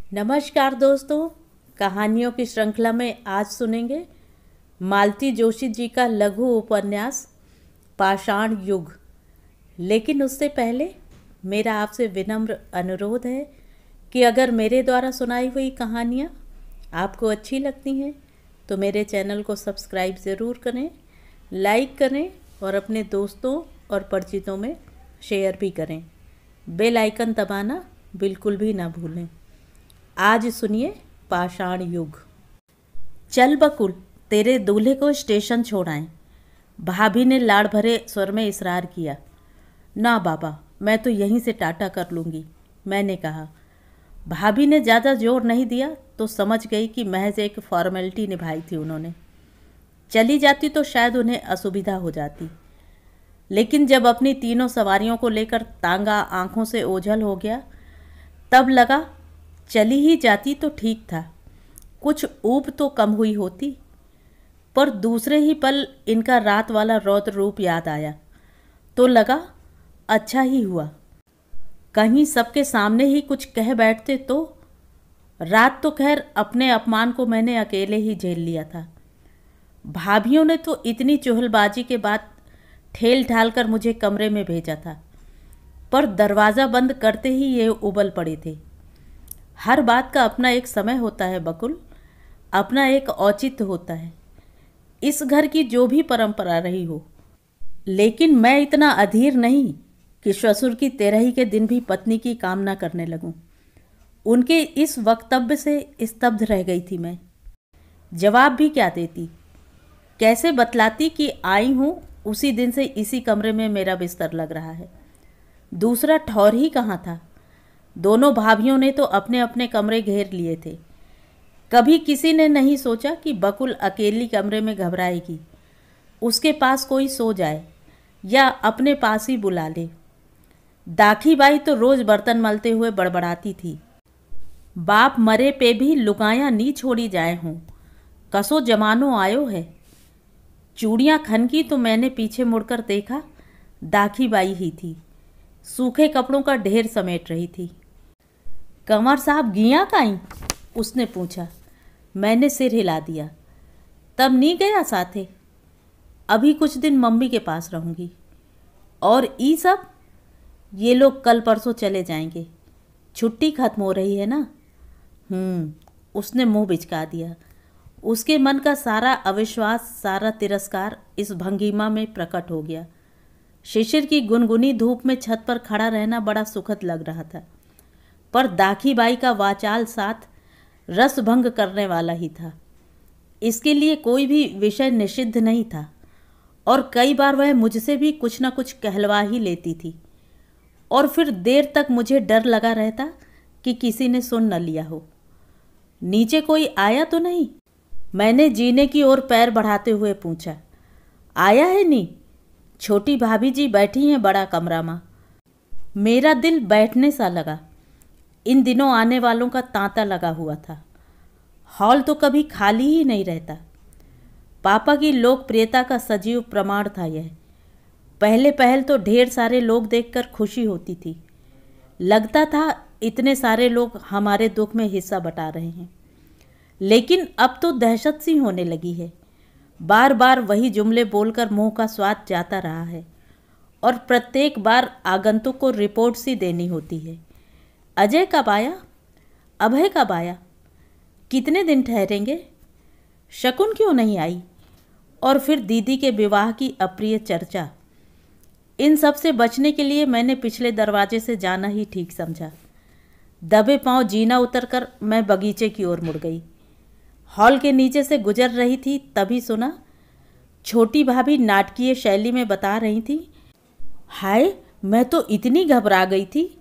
नमस्कार दोस्तों, कहानियों की श्रृंखला में आज सुनेंगे मालती जोशी जी का लघु उपन्यास पाषाण युग। लेकिन उससे पहले मेरा आपसे विनम्र अनुरोध है कि अगर मेरे द्वारा सुनाई हुई कहानियाँ आपको अच्छी लगती हैं तो मेरे चैनल को सब्सक्राइब ज़रूर करें, लाइक करें और अपने दोस्तों और परिचितों में शेयर भी करें। बेल आइकन दबाना बिल्कुल भी ना भूलें। आज सुनिए पाषाण युग। चल बकुल, तेरे दूल्हे को स्टेशन छोड़ाएं। भाभी ने लाड़ भरे स्वर में इसरार किया। ना बाबा, मैं तो यहीं से टाटा कर लूँगी, मैंने कहा। भाभी ने ज़्यादा जोर नहीं दिया तो समझ गई कि महज एक फॉर्मेलिटी निभाई थी उन्होंने। चली जाती तो शायद उन्हें असुविधा हो जाती, लेकिन जब अपनी तीनों सवारियों को लेकर तांगा आंखों से ओझल हो गया तब लगा चली ही जाती तो ठीक था, कुछ ऊब तो कम हुई होती। पर दूसरे ही पल इनका रात वाला रौद्र रूप याद आया तो लगा अच्छा ही हुआ, कहीं सबके सामने ही कुछ कह बैठते तो। रात तो खैर अपने अपमान को मैंने अकेले ही झेल लिया था। भाभियों ने तो इतनी चुहलबाजी के बाद ठेल ठाल कर मुझे कमरे में भेजा था, पर दरवाज़ा बंद करते ही ये उबल पड़े थे। हर बात का अपना एक समय होता है बकुल, अपना एक औचित्य होता है, इस घर की जो भी परंपरा रही हो। लेकिन मैं इतना अधीर नहीं कि ससुर की तेरही के दिन भी पत्नी की कामना करने लगूं। उनके इस वक्तव्य से स्तब्ध रह गई थी मैं। जवाब भी क्या देती, कैसे बतलाती कि आई हूँ उसी दिन से इसी कमरे में मेरा बिस्तर लग रहा है। दूसरा ठौर ही कहाँ था। दोनों भाभियों ने तो अपने अपने कमरे घेर लिए थे। कभी किसी ने नहीं सोचा कि बकुल अकेली कमरे में घबराएगी, उसके पास कोई सो जाए या अपने पास ही बुला ले। दाखी बाई तो रोज़ बर्तन मलते हुए बड़बड़ाती थी, बाप मरे पे भी लुगायाँ नी छोड़ी जाए हों, कसो जमानो आयो है। चूड़ियाँ खनकी तो मैंने पीछे मुड़कर देखा, दाखी बाई ही थी, सूखे कपड़ों का ढेर समेट रही थी। कंवर साहब गिया काई, उसने पूछा। मैंने सिर हिला दिया। तब नहीं गया साथे, अभी कुछ दिन मम्मी के पास रहूँगी। और ई सब, ये लोग कल परसों चले जाएंगे, छुट्टी खत्म हो रही है ना। उसने मुंह बिचका दिया। उसके मन का सारा अविश्वास, सारा तिरस्कार इस भंगिमा में प्रकट हो गया। शिशिर की गुनगुनी धूप में छत पर खड़ा रहना बड़ा सुखद लग रहा था, पर दाखी बाई का वाचाल साथ रस भंग करने वाला ही था। इसके लिए कोई भी विषय निषिद्ध नहीं था और कई बार वह मुझसे भी कुछ न कुछ कहलवा ही लेती थी, और फिर देर तक मुझे डर लगा रहता कि किसी ने सुन न लिया हो। नीचे कोई आया तो नहीं, मैंने जीने की ओर पैर बढ़ाते हुए पूछा। आया है नी, छोटी भाभी जी बैठी हैं बड़ा कमरा में। मेरा दिल बैठने सा लगा। इन दिनों आने वालों का तांता लगा हुआ था। हॉल तो कभी खाली ही नहीं रहता। पापा की लोकप्रियता का सजीव प्रमाण था यह। पहले पहल तो ढेर सारे लोग देखकर खुशी होती थी, लगता था इतने सारे लोग हमारे दुख में हिस्सा बटा रहे हैं। लेकिन अब तो दहशत सी होने लगी है। बार बार वही जुमले बोलकर मुंह का स्वाद जाता रहा है, और प्रत्येक बार आगंतुक को रिपोर्ट सी देनी होती है। अजय कब आया, अभय कब आया, कितने दिन ठहरेंगे, शकुन क्यों नहीं आई, और फिर दीदी के विवाह की अप्रिय चर्चा। इन सब से बचने के लिए मैंने पिछले दरवाजे से जाना ही ठीक समझा। दबे पांव जीना उतरकर मैं बगीचे की ओर मुड़ गई। हॉल के नीचे से गुजर रही थी तभी सुना, छोटी भाभी नाटकीय शैली में बता रही थी। हाय, मैं तो इतनी घबरा गई थी,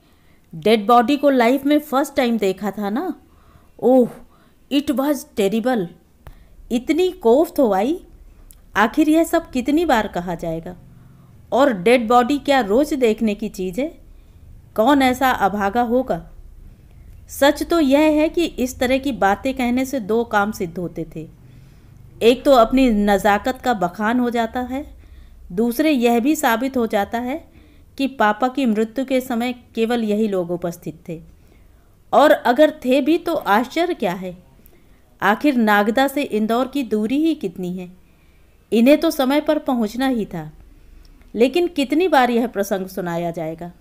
डेड बॉडी को लाइफ में फर्स्ट टाइम देखा था ना। ओह, इट वॉज टेरिबल। इतनी कोफ्त हो आई। आखिर यह सब कितनी बार कहा जाएगा। और डेड बॉडी क्या रोज़ देखने की चीज़ है? कौन ऐसा अभागा होगा। सच तो यह है कि इस तरह की बातें कहने से दो काम सिद्ध होते थे। एक तो अपनी नज़ाकत का बखान हो जाता है, दूसरे यह भी साबित हो जाता है कि पापा की मृत्यु के समय केवल यही लोग उपस्थित थे। और अगर थे भी तो आश्चर्य क्या है, आखिर नागदा से इंदौर की दूरी ही कितनी है। इन्हें तो समय पर पहुंचना ही था। लेकिन कितनी बार यह प्रसंग सुनाया जाएगा।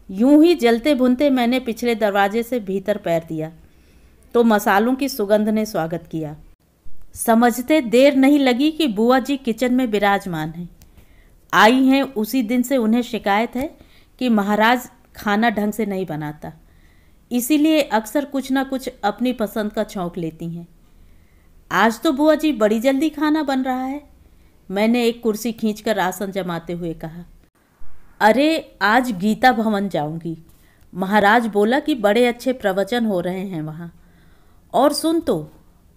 यूं ही जलते भुनते मैंने पिछले दरवाजे से भीतर पैर दिया तो मसालों की सुगंध ने स्वागत किया। समझते देर नहीं लगी कि बुआ जी किचन में विराजमान हैं। आई हैं उसी दिन से उन्हें शिकायत है कि महाराज खाना ढंग से नहीं बनाता, इसीलिए अक्सर कुछ ना कुछ अपनी पसंद का छौंक लेती हैं। आज तो बुआ जी बड़ी जल्दी खाना बन रहा है, मैंने एक कुर्सी खींचकर आसन जमाते हुए कहा। अरे आज गीता भवन जाऊंगी, महाराज बोला कि बड़े अच्छे प्रवचन हो रहे हैं वहाँ। और सुन तो,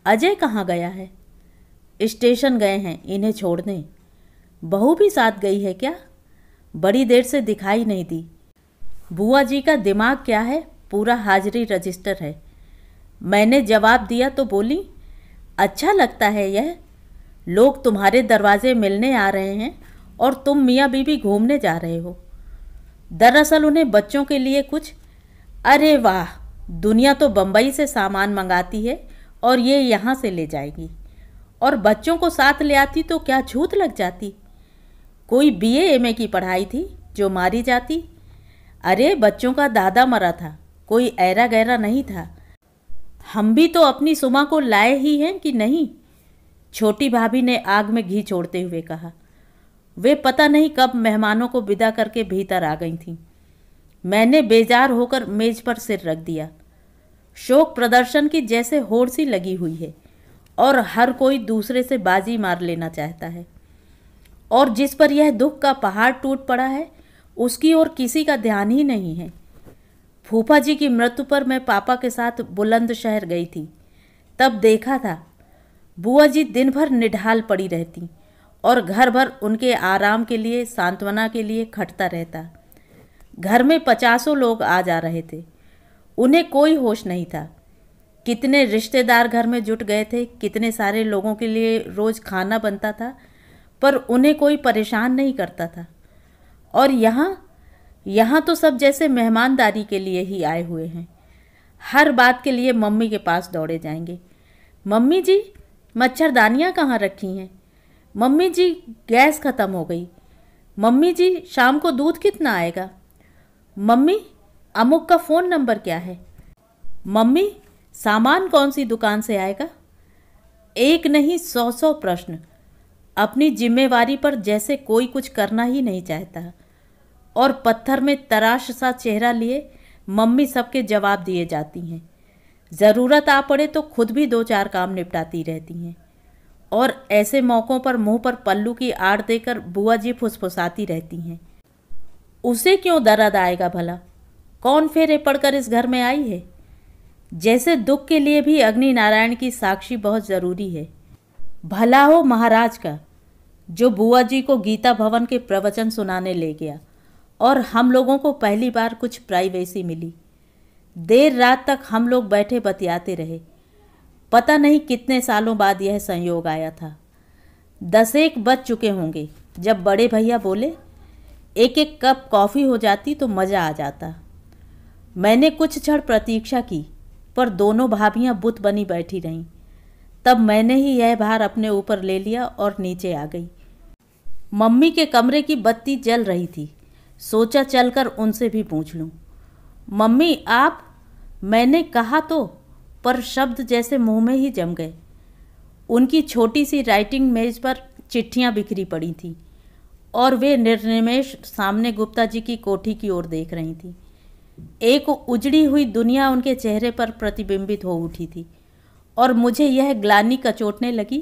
अजय कहाँ गया है? स्टेशन गए हैं इन्हें छोड़ने। बहू भी साथ गई है क्या? बड़ी देर से दिखाई नहीं दी। बुआ जी का दिमाग क्या है, पूरा हाजिरी रजिस्टर है। मैंने जवाब दिया तो बोली, अच्छा लगता है यह, लोग तुम्हारे दरवाजे मिलने आ रहे हैं और तुम मियाँ बीबी घूमने जा रहे हो। दरअसल उन्हें बच्चों के लिए कुछ, अरे वाह, दुनिया तो बम्बई से सामान मंगाती है और ये यहाँ से ले जाएगी, और बच्चों को साथ ले आती तो क्या छूत लग जाती। कोई BA MA की पढ़ाई थी जो मारी जाती। अरे बच्चों का दादा मरा था, कोई ऐरा गैरा नहीं था। हम भी तो अपनी सुमा को लाए ही हैं कि नहीं? छोटी भाभी ने आग में घी छोड़ते हुए कहा। वे पता नहीं कब मेहमानों को विदा करके भीतर आ गई थीं। मैंने बेजार होकर मेज पर सिर रख दिया। शोक प्रदर्शन की जैसे होड़ सी लगी हुई है और हर कोई दूसरे से बाजी मार लेना चाहता है, और जिस पर यह दुख का पहाड़ टूट पड़ा है उसकी ओर किसी का ध्यान ही नहीं है। फूफा जी की मृत्यु पर मैं पापा के साथ बुलंदशहर गई थी, तब देखा था बुआ जी दिन भर निढाल पड़ी रहती और घर भर उनके आराम के लिए, सांत्वना के लिए खटता रहता। घर में 50 लोग आ जा रहे थे, उन्हें कोई होश नहीं था। कितने रिश्तेदार घर में जुट गए थे, कितने सारे लोगों के लिए रोज़ खाना बनता था, पर उन्हें कोई परेशान नहीं करता था। और यहाँ तो सब जैसे मेहमानदारी के लिए ही आए हुए हैं। हर बात के लिए मम्मी के पास दौड़े जाएंगे। मम्मी जी, मच्छरदानियाँ कहाँ रखी हैं? मम्मी जी, गैस ख़त्म हो गई। मम्मी जी, शाम को दूध कितना आएगा? मम्मी, अमुक का फ़ोन नंबर क्या है? मम्मी, सामान कौन सी दुकान से आएगा? एक नहीं 100 प्रश्न। अपनी जिम्मेवारी पर जैसे कोई कुछ करना ही नहीं चाहता, और पत्थर में तराश सा चेहरा लिए मम्मी सबके जवाब दिए जाती हैं। ज़रूरत आ पड़े तो खुद भी 2-4 काम निपटाती रहती हैं, और ऐसे मौक़ों पर मुंह पर पल्लू की आड़ देकर बुआ जी फुसफुसाती रहती हैं। उसे क्यों दर्द आएगा भला? कौन फेरे पड़कर इस घर में आई है? जैसे दुख के लिए भी अग्नि नारायण की साक्षी बहुत ज़रूरी है। भला हो महाराज का, जो बुआ जी को गीता भवन के प्रवचन सुनाने ले गया और हम लोगों को पहली बार कुछ प्राइवेसी मिली। देर रात तक हम लोग बैठे बतियाते रहे। पता नहीं कितने सालों बाद यह संयोग आया था। 10-1 बज चुके होंगे जब बड़े भैया बोले, एक कप कॉफ़ी हो जाती तो मज़ा आ जाता। मैंने कुछ क्षण प्रतीक्षा की, पर दोनों भाभियां बुत बनी बैठी रहीं। तब मैंने ही यह भार अपने ऊपर ले लिया और नीचे आ गई। मम्मी के कमरे की बत्ती जल रही थी। सोचा चलकर उनसे भी पूछ लूं। मम्मी आप, मैंने कहा तो, पर शब्द जैसे मुंह में ही जम गए। उनकी छोटी सी राइटिंग मेज पर चिट्ठियां बिखरी पड़ी थीं और वे निर्निमेष सामने गुप्ता जी की कोठी की ओर देख रही थीं। एक उजड़ी हुई दुनिया उनके चेहरे पर प्रतिबिंबित हो उठी थी, और मुझे यह ग्लानि कचोटने लगी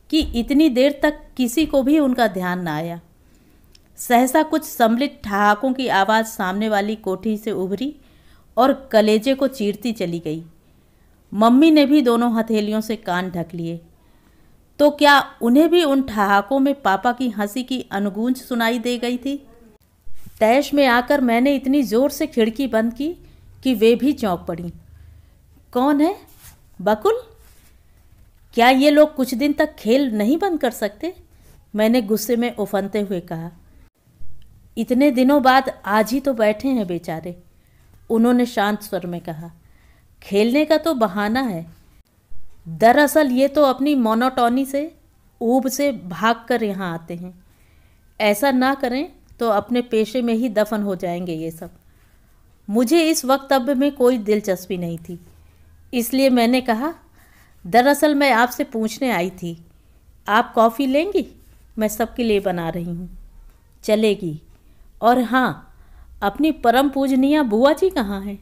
कि इतनी देर तक किसी को भी उनका ध्यान न आया। सहसा कुछ सम्मिलित ठहाकों की आवाज़ सामने वाली कोठी से उभरी और कलेजे को चीरती चली गई। मम्मी ने भी दोनों हथेलियों से कान ढक लिए। तो क्या उन्हें भी उन ठहाकों में पापा की हंसी की अनुगूंज सुनाई दे गई थी? तैश में आकर मैंने इतनी ज़ोर से खिड़की बंद की कि वे भी चौंक पड़ी। कौन है? बकुल? क्या ये लोग कुछ दिन तक खेल नहीं बंद कर सकते? मैंने गुस्से में उफनते हुए कहा। इतने दिनों बाद आज ही तो बैठे हैं बेचारे। उन्होंने शांत स्वर में कहा। खेलने का तो बहाना है, दरअसल ये तो अपनी मोनोटोनी से, ऊब से भाग कर यहाँ आते हैं। ऐसा ना करें तो अपने पेशे में ही दफन हो जाएंगे ये सब। मुझे इस वक्तव्य में कोई दिलचस्पी नहीं थी, इसलिए मैंने कहा, दरअसल मैं आपसे पूछने आई थी, आप कॉफ़ी लेंगी? मैं सबके लिए बना रही हूँ। चलेगी। और हाँ, अपनी परम पूजनीय बुआ जी कहाँ हैं?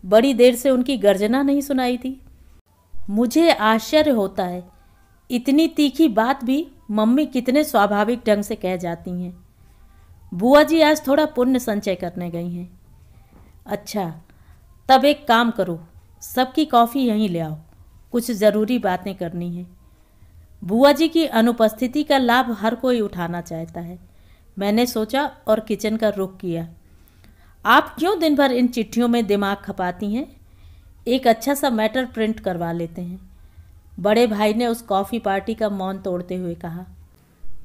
बड़ी देर से उनकी गर्जना नहीं सुनाई थी। मुझे आश्चर्य होता है, इतनी तीखी बात भी मम्मी कितने स्वाभाविक ढंग से कह जाती हैं। बुआ जी आज थोड़ा पुण्य संचय करने गई हैं। अच्छा, तब एक काम करो, सबकी कॉफ़ी यहीं ले आओ, कुछ ज़रूरी बातें करनी हैं। बुआ जी की अनुपस्थिति का लाभ हर कोई उठाना चाहता है, मैंने सोचा और किचन का रुख किया। आप क्यों दिन भर इन चिट्ठियों में दिमाग खपाती हैं? एक अच्छा सा मैटर प्रिंट करवा लेते हैं। बड़े भाई ने उस कॉफ़ी पार्टी का मौन तोड़ते हुए कहा।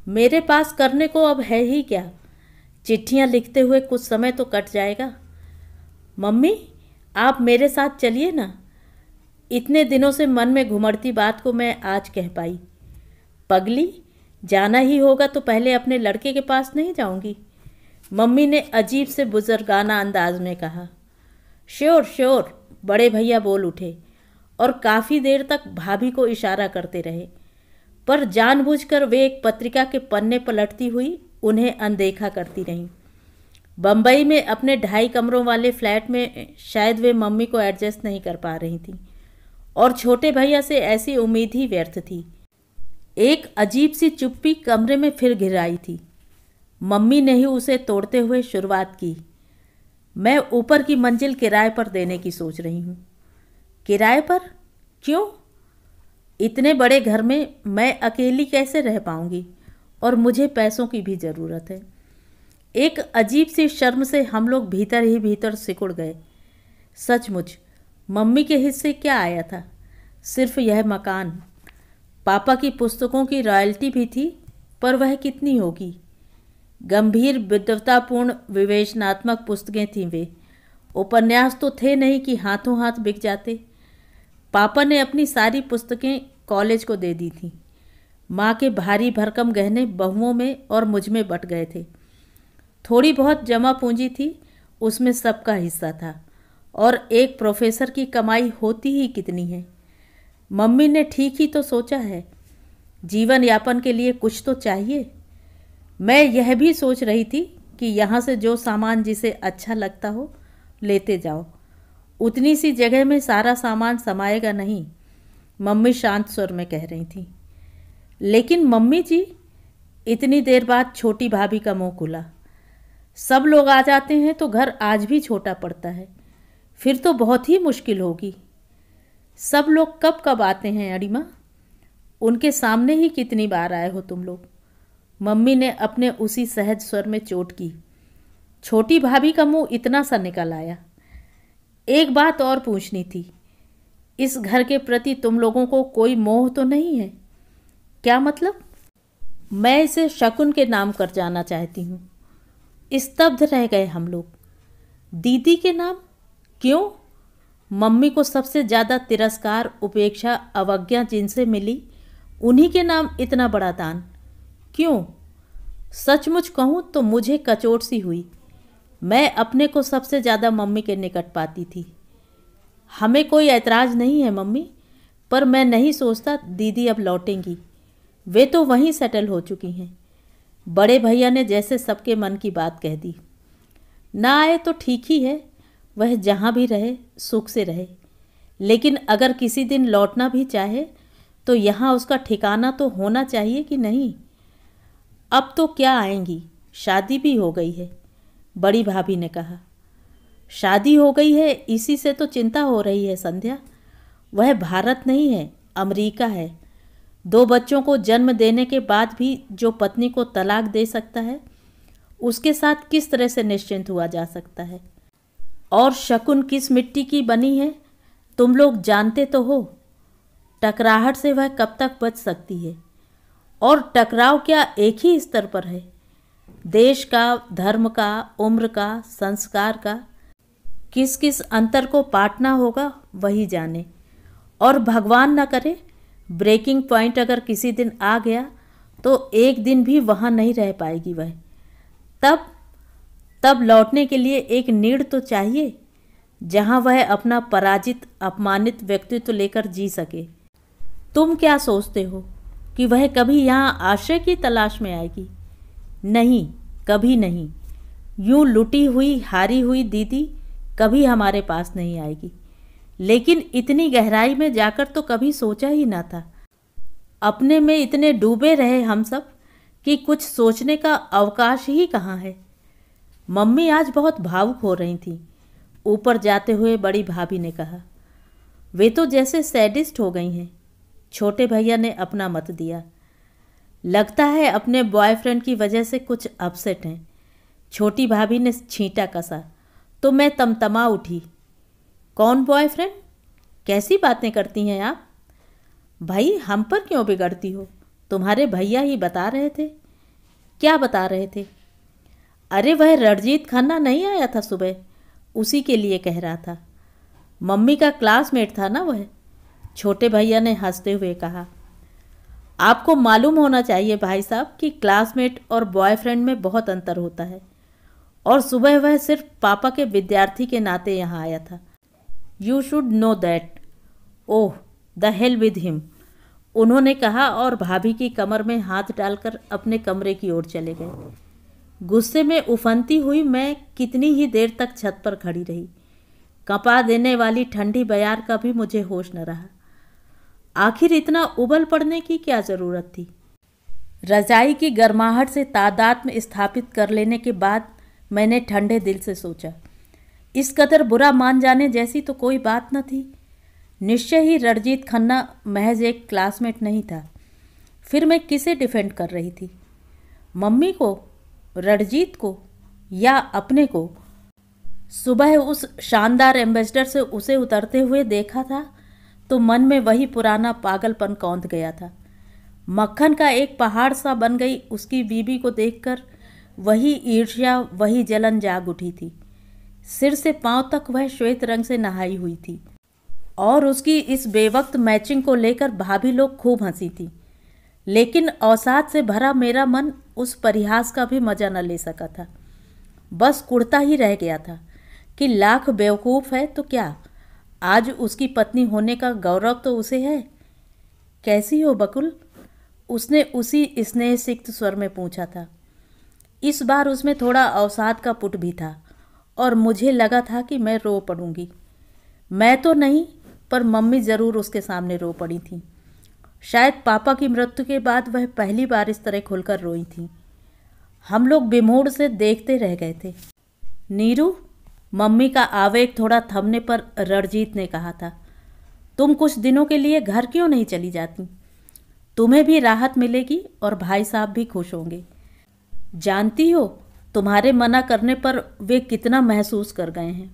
मेरे पास करने को अब है ही क्या? चिट्ठियाँ लिखते हुए कुछ समय तो कट जाएगा। मम्मी, आप मेरे साथ चलिए ना। इतने दिनों से मन में घुमड़ती बात को मैं आज कह पाई। पगली, जाना ही होगा तो पहले अपने लड़के के पास नहीं जाऊंगी? मम्मी ने अजीब से बुजुर्गाना अंदाज में कहा। श्योर श्योर, बड़े भैया बोल उठे और काफ़ी देर तक भाभी को इशारा करते रहे, पर जानबूझकर वे एक पत्रिका के पन्ने पलटती हुई उन्हें अनदेखा करती रहीं। बम्बई में अपने 2.5 कमरों वाले फ्लैट में शायद वे मम्मी को एडजस्ट नहीं कर पा रही थीं और छोटे भैया से ऐसी उम्मीद ही व्यर्थ थी। एक अजीब सी चुप्पी कमरे में फिर घिर आई थी। मम्मी ने ही उसे तोड़ते हुए शुरुआत की। मैं ऊपर की मंजिल किराए पर देने की सोच रही हूँ। किराए पर? क्यों? इतने बड़े घर में मैं अकेली कैसे रह पाऊँगी, और मुझे पैसों की भी ज़रूरत है। एक अजीब सी शर्म से हम लोग भीतर ही भीतर सिकुड़ गए। सचमुच मम्मी के हिस्से क्या आया था? सिर्फ यह मकान। पापा की पुस्तकों की रॉयल्टी भी थी, पर वह कितनी होगी? गंभीर विद्वतापूर्ण विवेचनात्मक पुस्तकें थीं वे, उपन्यास तो थे नहीं कि हाथों हाथ बिक जाते। पापा ने अपनी सारी पुस्तकें कॉलेज को दे दी थीं। माँ के भारी भरकम गहने बहुओं में और मुझ में बट गए थे। थोड़ी बहुत जमा पूंजी थी, उसमें सबका हिस्सा था, और एक प्रोफेसर की कमाई होती ही कितनी है। मम्मी ने ठीक ही तो सोचा है, जीवन यापन के लिए कुछ तो चाहिए। मैं यह भी सोच रही थी कि यहाँ से जो सामान जिसे अच्छा लगता हो लेते जाओ। उतनी सी जगह में सारा सामान समाएगा नहीं, मम्मी शांत स्वर में कह रही थी। लेकिन मम्मी जी, इतनी देर बाद छोटी भाभी का मुंह खुला। सब लोग आ जाते हैं तो घर आज भी छोटा पड़ता है, फिर तो बहुत ही मुश्किल होगी। सब लोग कब कब आते हैं अड़ीमा? उनके सामने ही कितनी बार आए हो तुम लोग? मम्मी ने अपने उसी सहज स्वर में चोट की। छोटी भाभी का मुंह इतना सा निकल आया। एक बात और पूछनी थी, इस घर के प्रति तुम लोगों को कोई मोह तो नहीं है? क्या मतलब? मैं इसे शकुन के नाम कर जाना चाहती हूँ। स्तब्ध रह गए हम लोग। दीदी के नाम? क्यों? मम्मी को सबसे ज़्यादा तिरस्कार, उपेक्षा, अवज्ञा जिनसे मिली, उन्हीं के नाम इतना बड़ा दान क्यों? सचमुच कहूँ तो मुझे कचोट सी हुई। मैं अपने को सबसे ज़्यादा मम्मी के निकट पाती थी। हमें कोई ऐतराज़ नहीं है मम्मी, पर मैं नहीं सोचता दीदी अब लौटेंगी। वे तो वहीं सेटल हो चुकी हैं। बड़े भैया ने जैसे सबके मन की बात कह दी। ना आए तो ठीक ही है, वह जहाँ भी रहे सुख से रहे। लेकिन अगर किसी दिन लौटना भी चाहे तो यहाँ उसका ठिकाना तो होना चाहिए कि नहीं? अब तो क्या आएंगी, शादी भी हो गई है, बड़ी भाभी ने कहा। शादी हो गई है, इसी से तो चिंता हो रही है संध्या। वह भारत नहीं है, अमेरिका है। 2 बच्चों को जन्म देने के बाद भी जो पत्नी को तलाक दे सकता है, उसके साथ किस तरह से निश्चिंत हुआ जा सकता है? और शकुन किस मिट्टी की बनी है तुम लोग जानते तो हो। टकराहट से वह कब तक बच सकती है? और टकराव क्या एक ही स्तर पर है? देश का, धर्म का, उम्र का, संस्कार का? किस किस अंतर को पाटना होगा वही जाने। और भगवान न करे ब्रेकिंग पॉइंट अगर किसी दिन आ गया तो एक दिन भी वहाँ नहीं रह पाएगी वह। तब तब लौटने के लिए एक नीड़ तो चाहिए जहाँ वह अपना पराजित अपमानित व्यक्तित्व लेकर जी सके। तुम क्या सोचते हो कि वह कभी यहाँ आश्रय की तलाश में आएगी? नहीं, कभी नहीं। यूं लुटी हुई हारी हुई दीदी कभी हमारे पास नहीं आएगी। लेकिन इतनी गहराई में जाकर तो कभी सोचा ही ना था। अपने में इतने डूबे रहे हम सब कि कुछ सोचने का अवकाश ही कहाँ है। मम्मी आज बहुत भावुक हो रही थी। ऊपर जाते हुए बड़ी भाभी ने कहा, वे तो जैसे सैडिस्ट हो गई हैं। छोटे भैया ने अपना मत दिया। लगता है अपने बॉयफ्रेंड की वजह से कुछ अपसेट हैं। छोटी भाभी ने छींटा कसा तो मैं तमतमा उठी। कौन बॉयफ्रेंड? कैसी बातें करती हैं आप? भाई हम पर क्यों बिगड़ती हो? तुम्हारे भैया ही बता रहे थे। क्या बता रहे थे? अरे वह रणजीत खन्ना नहीं आया था सुबह, उसी के लिए कह रहा था। मम्मी का क्लासमेट था ना वह। छोटे भैया ने हंसते हुए कहा, आपको मालूम होना चाहिए भाई साहब कि क्लासमेट और बॉयफ्रेंड में बहुत अंतर होता है। और सुबह वह सिर्फ पापा के विद्यार्थी के नाते यहाँ आया था। You should know that. Oh the hell with him, उन्होंने कहा और भाभी की कमर में हाथ डालकर अपने कमरे की ओर चले गए। गुस्से में उफनती हुई मैं कितनी ही देर तक छत पर खड़ी रही। कंपा देने वाली ठंडी बयार का भी मुझे होश न रहा। आखिर इतना उबल पड़ने की क्या ज़रूरत थी? रजाई की गर्माहट से तादात्म्य स्थापित कर लेने के बाद मैंने ठंडे दिल से सोचा, इस कदर बुरा मान जाने जैसी तो कोई बात न थी। निश्चय ही रणजीत खन्ना महज एक क्लासमेट नहीं था। फिर मैं किसे डिफेंड कर रही थी? मम्मी को, रणजीत को या अपने को? सुबह उस शानदार एम्बेसडर से उसे उतरते हुए देखा था तो मन में वही पुराना पागलपन कौंध गया था। मक्खन का एक पहाड़ सा बन गई उसकी बीबी को देखकर वही ईर्ष्या, वही जलन जाग उठी थी। सिर से पांव तक वह श्वेत रंग से नहाई हुई थी और उसकी इस बेवक्त मैचिंग को लेकर भाभी लोग खूब हंसी थी। लेकिन अवसाद से भरा मेरा मन उस परिहास का भी मजा न ले सका था। बस कुड़ता ही रह गया था कि लाख बेवकूफ़ है तो क्या, आज उसकी पत्नी होने का गौरव तो उसे है। कैसी हो बकुल? उसने उसी स्नेह सिक्त स्वर में पूछा था। इस बार उसमें थोड़ा अवसाद का पुट भी था और मुझे लगा था कि मैं रो पड़ूंगी। मैं तो नहीं, पर मम्मी ज़रूर उसके सामने रो पड़ी थी। शायद पापा की मृत्यु के बाद वह पहली बार इस तरह खुलकर रोई थी। हम लोग बेमोड़ से देखते रह गए थे। नीरू, मम्मी का आवेग थोड़ा थमने पर रणजीत ने कहा था, तुम कुछ दिनों के लिए घर क्यों नहीं चली जाती? तुम्हें भी राहत मिलेगी और भाई साहब भी खुश होंगे। जानती हो, तुम्हारे मना करने पर वे कितना महसूस कर गए हैं।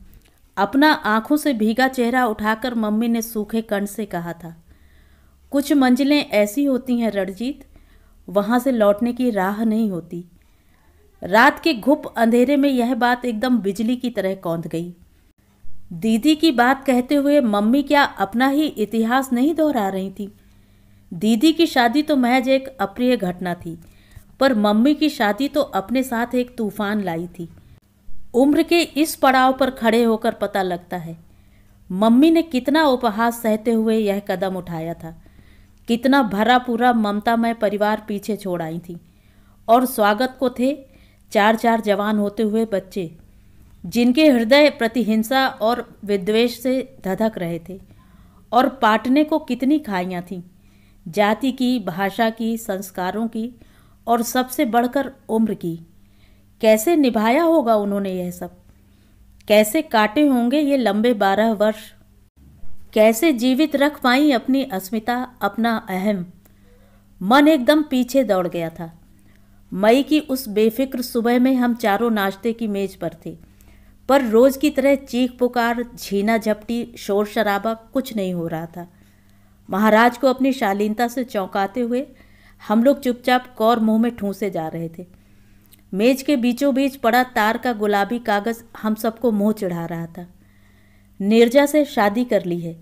अपना आंखों से भीगा चेहरा उठाकर मम्मी ने सूखे कंठ से कहा था, कुछ मंजिलें ऐसी होती हैं रणजीत, वहाँ से लौटने की राह नहीं होती। रात के घुप अंधेरे में यह बात एकदम बिजली की तरह कौंध गई। दीदी की बात कहते हुए मम्मी क्या अपना ही इतिहास नहीं दोहरा रही थी? दीदी की शादी तो महज एक अप्रिय घटना थी, पर मम्मी की शादी तो अपने साथ एक तूफान लाई थी। उम्र के इस पड़ाव पर खड़े होकर पता लगता है मम्मी ने कितना उपहास सहते हुए यह कदम उठाया था। कितना भरा पूरा ममतामय परिवार पीछे छोड़ आई थी और स्वागत को थे 4-4 जवान होते हुए बच्चे, जिनके हृदय प्रतिहिंसा और विद्वेष से धधक रहे थे। और पाटने को कितनी खाइयाँ थीं, जाति की, भाषा की, संस्कारों की और सबसे बढ़कर उम्र की। कैसे निभाया होगा उन्होंने यह सब? कैसे काटे होंगे ये लंबे 12 वर्ष? कैसे जीवित रख पाई अपनी अस्मिता, अपना अहम? मन एकदम पीछे दौड़ गया था। मई की उस बेफिक्र सुबह में हम चारों नाश्ते की मेज पर थे, पर रोज की तरह चीख पुकार, झीना झपटी, शोर शराबा कुछ नहीं हो रहा था। महाराज को अपनी शालीनता से चौंकाते हुए हम लोग चुपचाप कौर मुंह में ठूंसे जा रहे थे। मेज के बीचों बीच पड़ा तार का गुलाबी कागज हम सबको मुंह चढ़ा रहा था। नीरजा से शादी कर ली है,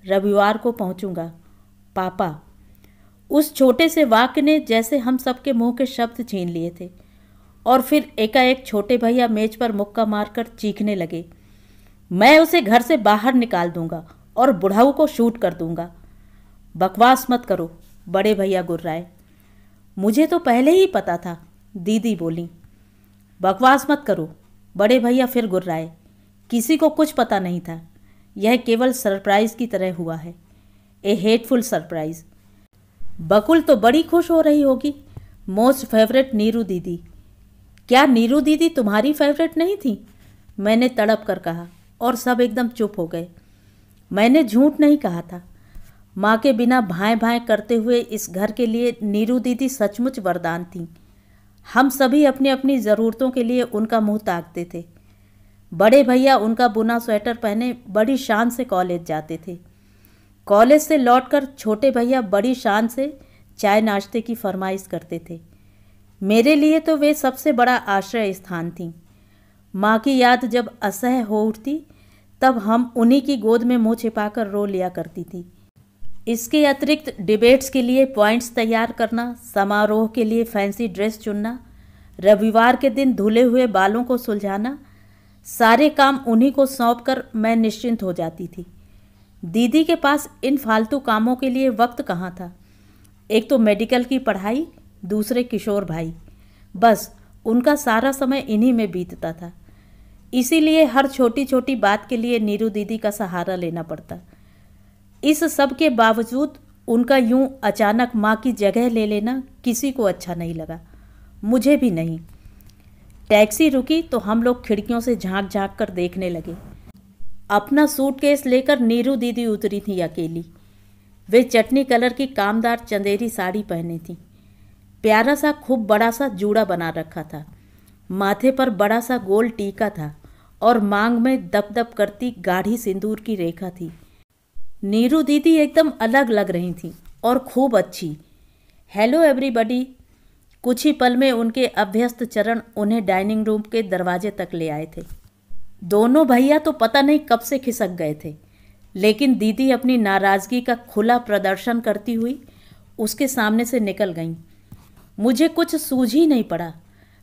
रविवार को पहुंचूंगा। पापा। उस छोटे से वाक्य ने जैसे हम सबके मुंह के शब्द छीन लिए थे और फिर एकाएक छोटे भैया मेज पर मुक्का मारकर चीखने लगे, मैं उसे घर से बाहर निकाल दूंगा और बुढ़ाऊ को शूट कर दूंगा। बकवास मत करो, बड़े भैया गुर्राए। मुझे तो पहले ही पता था, दीदी बोली। बकवास मत करो, बड़े भैया फिर गुर्राए। किसी को कुछ पता नहीं था, यह केवल सरप्राइज की तरह हुआ है, ए हेटफुल सरप्राइज। बकुल तो बड़ी खुश हो रही होगी, मोस्ट फेवरेट नीरू दीदी। क्या नीरू दीदी तुम्हारी फेवरेट नहीं थी? मैंने तड़प कर कहा और सब एकदम चुप हो गए। मैंने झूठ नहीं कहा था। माँ के बिना भाएं भाएं करते हुए इस घर के लिए नीरू दीदी सचमुच वरदान थी। हम सभी अपनी अपनी ज़रूरतों के लिए उनका मुंह ताकते थे। बड़े भैया उनका बुना स्वेटर पहने बड़ी शान से कॉलेज जाते थे। कॉलेज से लौटकर छोटे भैया बड़ी शान से चाय नाश्ते की फरमाइश करते थे। मेरे लिए तो वे सबसे बड़ा आश्रय स्थान थीं। माँ की याद जब असह्य हो उठती तब हम उन्हीं की गोद में मुँह छिपाकर रो लिया करती थी। इसके अतिरिक्त डिबेट्स के लिए पॉइंट्स तैयार करना, समारोह के लिए फैंसी ड्रेस चुनना, रविवार के दिन धुले हुए बालों को सुलझाना, सारे काम उन्हीं को सौंपकर मैं निश्चिंत हो जाती थी। दीदी के पास इन फालतू कामों के लिए वक्त कहाँ था। एक तो मेडिकल की पढ़ाई, दूसरे किशोर भाई। बस उनका सारा समय इन्हीं में बीतता था। इसीलिए हर छोटी छोटी बात के लिए नीरू दीदी का सहारा लेना पड़ता। इस सब के बावजूद उनका यूं अचानक माँ की जगह ले लेना किसी को अच्छा नहीं लगा, मुझे भी नहीं। टैक्सी रुकी तो हम लोग खिड़कियों से झांक झांक कर देखने लगे। अपना सूटकेस लेकर नीरू दीदी उतरी थी अकेली। वे चटनी कलर की कामदार चंदेरी साड़ी पहने थी। प्यारा सा खूब बड़ा सा जूड़ा बना रखा था। माथे पर बड़ा सा गोल टीका था और मांग में दप दप करती गाढ़ी सिंदूर की रेखा थी। नीरू दीदी एकदम अलग लग रही थी और खूब अच्छी। Hello everybody. कुछ ही पल में उनके अभ्यस्त चरण उन्हें डाइनिंग रूम के दरवाजे तक ले आए थे। दोनों भैया तो पता नहीं कब से खिसक गए थे, लेकिन दीदी अपनी नाराज़गी का खुला प्रदर्शन करती हुई उसके सामने से निकल गईं। मुझे कुछ सूझ ही नहीं पड़ा।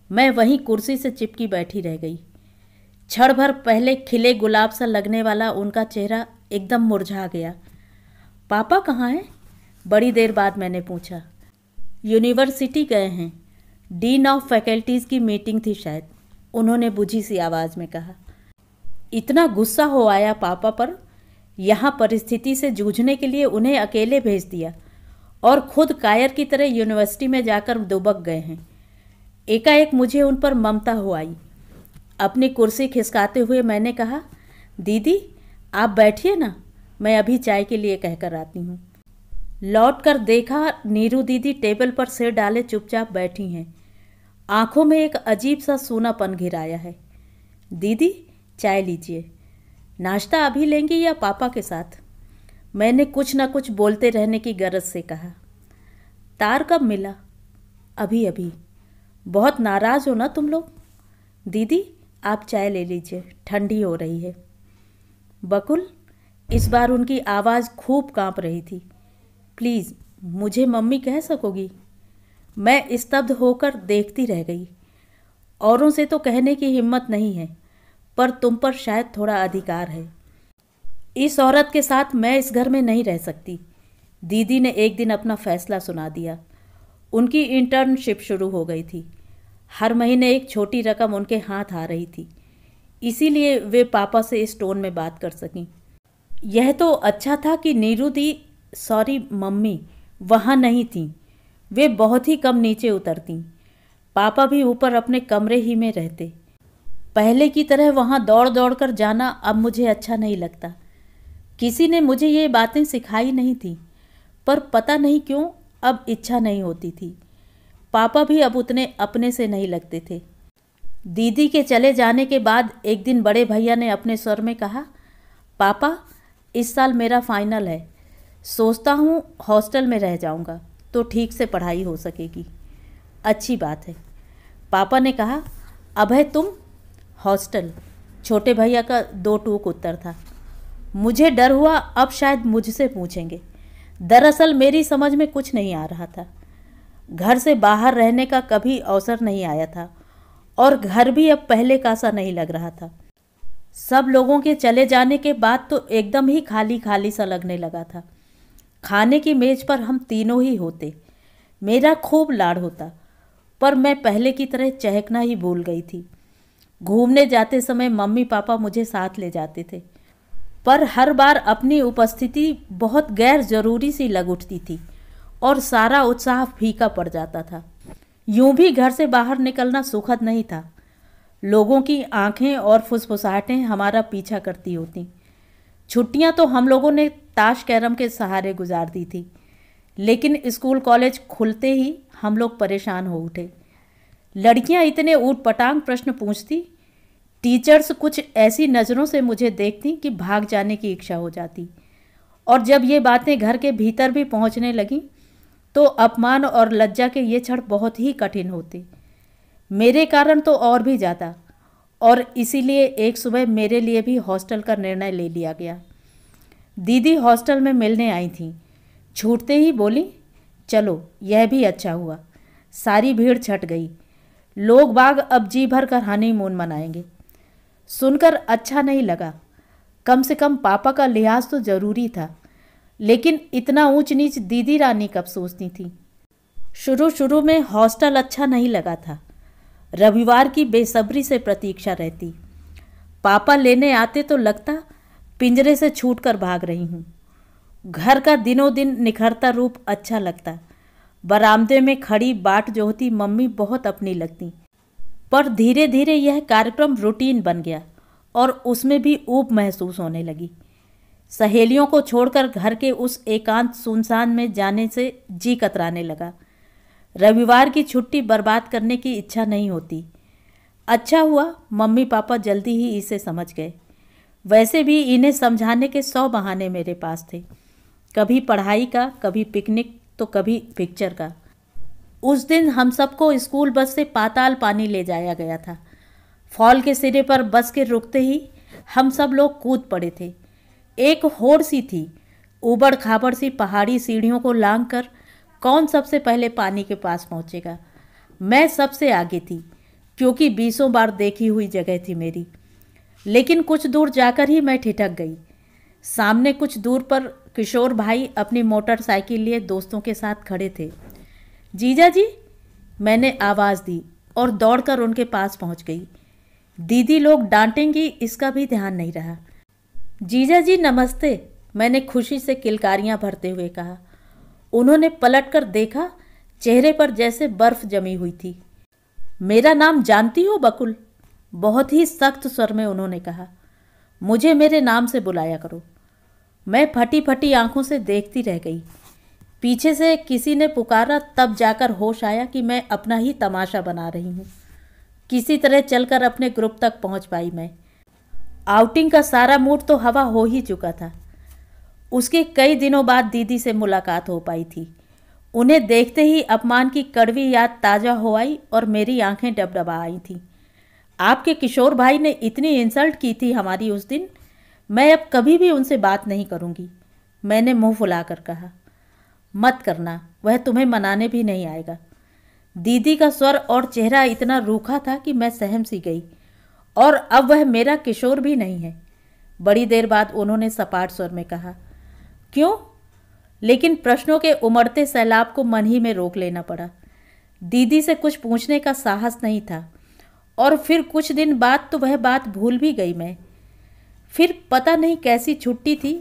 मैं वहीं कुर्सी से चिपकी बैठी रह गई। क्षण भर पहले खिले गुलाब सा लगने वाला उनका चेहरा एकदम मुरझा गया। पापा कहाँ हैं? बड़ी देर बाद मैंने पूछा। यूनिवर्सिटी गए हैं, डीन ऑफ फैकल्टीज़ की मीटिंग थी शायद, उन्होंने बुझी सी आवाज़ में कहा। इतना गुस्सा हो आया पापा पर, यहाँ परिस्थिति से जूझने के लिए उन्हें अकेले भेज दिया और खुद कायर की तरह यूनिवर्सिटी में जाकर दुबक गए हैं। एकाएक मुझे उन पर ममता हो आई। अपनी कुर्सी खिसकाते हुए मैंने कहा, दीदी आप बैठिए ना, मैं अभी चाय के लिए कहकर आती हूँ। लौट कर देखा नीरू दीदी टेबल पर सिर डाले चुपचाप बैठी हैं। आंखों में एक अजीब सा सूनापन घिराया है। दीदी चाय लीजिए। नाश्ता अभी लेंगी या पापा के साथ? मैंने कुछ न कुछ बोलते रहने की गरज से कहा। तार कब मिला? अभी अभी। बहुत नाराज़ हो ना तुम लोग? दीदी आप चाय ले लीजिए, ठंडी हो रही है। बकुल, इस बार उनकी आवाज़ खूब कांप रही थी। प्लीज़ मुझे मम्मी कह सकोगी? मैं स्तब्ध होकर देखती रह गई। औरों से तो कहने की हिम्मत नहीं है, पर तुम पर शायद थोड़ा अधिकार है। इस औरत के साथ मैं इस घर में नहीं रह सकती। दीदी ने एक दिन अपना फैसला सुना दिया। उनकी इंटर्नशिप शुरू हो गई थी। हर महीने एक छोटी रकम उनके हाथ आ रही थी, इसीलिए वे पापा से इस टोन में बात कर सकीं। यह तो अच्छा था कि नीरू दी, सॉरी मम्मी, वहाँ नहीं थीं। वे बहुत ही कम नीचे उतरतीं। पापा भी ऊपर अपने कमरे ही में रहते। पहले की तरह वहाँ दौड़ दौड़ कर जाना अब मुझे अच्छा नहीं लगता। किसी ने मुझे ये बातें सिखाई नहीं थी, पर पता नहीं क्यों अब इच्छा नहीं होती थी। पापा भी अब उतने अपने से नहीं लगते थे। दीदी के चले जाने के बाद एक दिन बड़े भैया ने अपने स्वर में कहा, पापा इस साल मेरा फाइनल है, सोचता हूँ हॉस्टल में रह जाऊँगा तो ठीक से पढ़ाई हो सकेगी। अच्छी बात है। पापा ने कहा, अभय तुम? हॉस्टल। छोटे भैया का दो टूक उत्तर था। मुझे डर हुआ अब शायद मुझसे पूछेंगे। दरअसल मेरी समझ में कुछ नहीं आ रहा था। घर से बाहर रहने का कभी अवसर नहीं आया था और घर भी अब पहले का सा नहीं लग रहा था। सब लोगों के चले जाने के बाद तो एकदम ही खाली खाली सा लगने लगा था। खाने की मेज पर हम तीनों ही होते। मेरा खूब लाड होता, पर मैं पहले की तरह चहकना ही भूल गई थी। घूमने जाते समय मम्मी पापा मुझे साथ ले जाते थे, पर हर बार अपनी उपस्थिति बहुत गैर जरूरी सी लग उठती थी और सारा उत्साह फीका पड़ जाता था। यूं भी घर से बाहर निकलना सुखद नहीं था। लोगों की आंखें और फुसफुसाहटें हमारा पीछा करती होती। छुट्टियां तो हम लोगों ने ताश कैरम के सहारे गुजार दी थी, लेकिन स्कूल कॉलेज खुलते ही हम लोग परेशान हो उठे। लड़कियां इतने ऊटपटांग प्रश्न पूछती, टीचर्स कुछ ऐसी नज़रों से मुझे देखती कि भाग जाने की इच्छा हो जाती, और जब ये बातें घर के भीतर भी पहुंचने लगीं तो अपमान और लज्जा के ये क्षण बहुत ही कठिन होते, मेरे कारण तो और भी ज़्यादा। और इसीलिए एक सुबह मेरे लिए भी हॉस्टल का निर्णय ले लिया गया। दीदी हॉस्टल में मिलने आई थीं। छूटते ही बोली, चलो यह भी अच्छा हुआ। सारी भीड़ छट गई। लोग बाग अब जी भर कर हनीमून मनाएंगे। सुनकर अच्छा नहीं लगा। कम से कम पापा का लिहाज तो जरूरी था, लेकिन इतना ऊंच नीच दीदी रानी कब सोचती थी। शुरू में हॉस्टल अच्छा नहीं लगा था। रविवार की बेसब्री से प्रतीक्षा रहती। पापा लेने आते तो लगता पिंजरे से छूटकर भाग रही हूँ। घर का दिनों दिन निखरता रूप अच्छा लगता। बरामदे में खड़ी बाट जोहती मम्मी बहुत अपनी लगती। पर धीरे धीरे यह कार्यक्रम रूटीन बन गया और उसमें भी ऊब महसूस होने लगी। सहेलियों को छोड़कर घर के उस एकांत सुनसान में जाने से जी कतराने लगा। रविवार की छुट्टी बर्बाद करने की इच्छा नहीं होती। अच्छा हुआ मम्मी पापा जल्दी ही इसे समझ गए। वैसे भी इन्हें समझाने के 100 बहाने मेरे पास थे, कभी पढ़ाई का, कभी पिकनिक, तो कभी पिक्चर का। उस दिन हम सबको स्कूल बस से पाताल पानी ले जाया गया था। फॉल के सिरे पर बस के रुकते ही हम सब लोग कूद पड़े थे। एक होड़ सी थी, ऊबड़ खाबड़ सी पहाड़ी सीढ़ियों को लांघ कर कौन सबसे पहले पानी के पास पहुंचेगा। मैं सबसे आगे थी, क्योंकि 20 बार देखी हुई जगह थी मेरी। लेकिन कुछ दूर जाकर ही मैं ठिठक गई। सामने कुछ दूर पर किशोर भाई अपनी मोटरसाइकिल लिए दोस्तों के साथ खड़े थे। जीजा जी, मैंने आवाज़ दी और दौड़कर उनके पास पहुंच गई। दीदी लोग डांटेंगी इसका भी ध्यान नहीं रहा। जीजा जी नमस्ते, मैंने खुशी से किलकारियां भरते हुए कहा। उन्होंने पलटकर देखा, चेहरे पर जैसे बर्फ जमी हुई थी। मेरा नाम जानती हो बकुल? बहुत ही सख्त स्वर में उन्होंने कहा। मुझे मेरे नाम से बुलाया करो। मैं फटी फटी आंखों से देखती रह गई। पीछे से किसी ने पुकारा, तब जाकर होश आया कि मैं अपना ही तमाशा बना रही हूँ। किसी तरह चलकर अपने ग्रुप तक पहुँच पाई मैं। आउटिंग का सारा मूड तो हवा हो ही चुका था। उसके कई दिनों बाद दीदी से मुलाकात हो पाई थी। उन्हें देखते ही अपमान की कड़वी याद ताज़ा हो आई और मेरी आंखें डबडबा आई थीं। आपके किशोर भाई ने इतनी इंसल्ट की थी हमारी उस दिन, मैं अब कभी भी उनसे बात नहीं करूँगी, मैंने मुंह फुलाकर कहा। मत करना, वह तुम्हें मनाने भी नहीं आएगा। दीदी का स्वर और चेहरा इतना रूखा था कि मैं सहम सी गई। और अब वह मेरा किशोर भी नहीं है। बड़ी देर बाद उन्होंने सपाट स्वर में कहा, क्यों? लेकिन प्रश्नों के उमड़ते सैलाब को मन ही में रोक लेना पड़ा। दीदी से कुछ पूछने का साहस नहीं था। और फिर कुछ दिन बाद तो वह बात भूल भी गई मैं। फिर पता नहीं कैसी छुट्टी थी,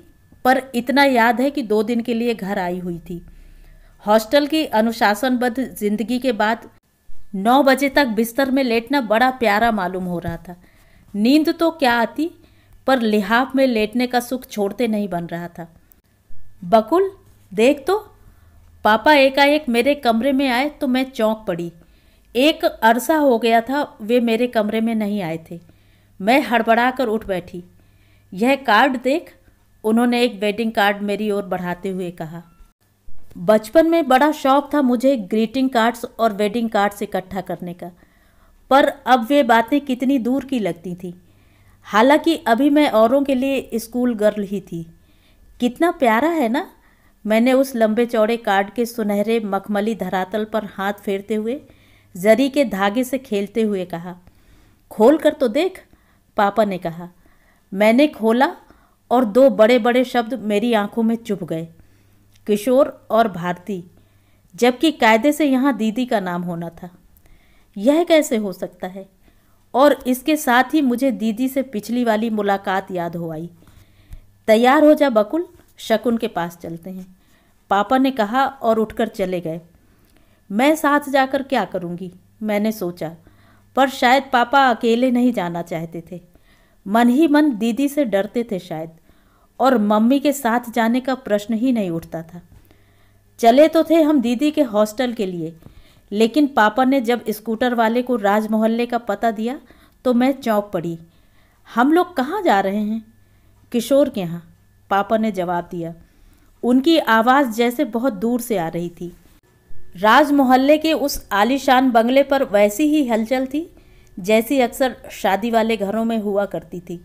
पर इतना याद है कि 2 दिन के लिए घर आई हुई थी। हॉस्टल की अनुशासनबद्ध जिंदगी के बाद 9 बजे तक बिस्तर में लेटना बड़ा प्यारा मालूम हो रहा था। नींद तो क्या आती, पर लिहाफ में लेटने का सुख छोड़ते नहीं बन रहा था। बकुल देख तो। पापा एकाएक मेरे कमरे में आए तो मैं चौंक पड़ी। एक अरसा हो गया था वे मेरे कमरे में नहीं आए थे। मैं हड़बड़ा कर उठ बैठी। यह कार्ड देख, उन्होंने एक वेडिंग कार्ड मेरी ओर बढ़ाते हुए कहा। बचपन में बड़ा शौक था मुझे ग्रीटिंग कार्ड्स और वेडिंग कार्ड्स इकट्ठा करने का, पर अब वे बातें कितनी दूर की लगती थीं। हालांकि अभी मैं औरों के लिए स्कूल गर्ल ही थी। कितना प्यारा है ना, मैंने उस लंबे चौड़े कार्ड के सुनहरे मखमली धरातल पर हाथ फेरते हुए जरी के धागे से खेलते हुए कहा। खोल कर तो देख, पापा ने कहा। मैंने खोला और दो बड़े बड़े शब्द मेरी आंखों में चुभ गए, किशोर और भारती, जबकि कायदे से यहाँ दीदी का नाम होना था। यह कैसे हो सकता है? और इसके साथ ही मुझे दीदी से पिछली वाली मुलाकात याद हो आई। तैयार हो जा बकुल, शकुन के पास चलते हैं, पापा ने कहा और उठकर चले गए। मैं साथ जाकर क्या करूँगी, मैंने सोचा, पर शायद पापा अकेले नहीं जाना चाहते थे। मन ही मन दीदी से डरते थे शायद, और मम्मी के साथ जाने का प्रश्न ही नहीं उठता था। चले तो थे हम दीदी के हॉस्टल के लिए, लेकिन पापा ने जब स्कूटर वाले को राज मोहल्ले का पता दिया तो मैं चौंक पड़ी। हम लोग कहाँ जा रहे हैं? किशोर के यहाँ, पापा ने जवाब दिया। उनकी आवाज़ जैसे बहुत दूर से आ रही थी। राज मोहल्ले के उस आलीशान बंगले पर वैसी ही हलचल थी जैसी अक्सर शादी वाले घरों में हुआ करती थी।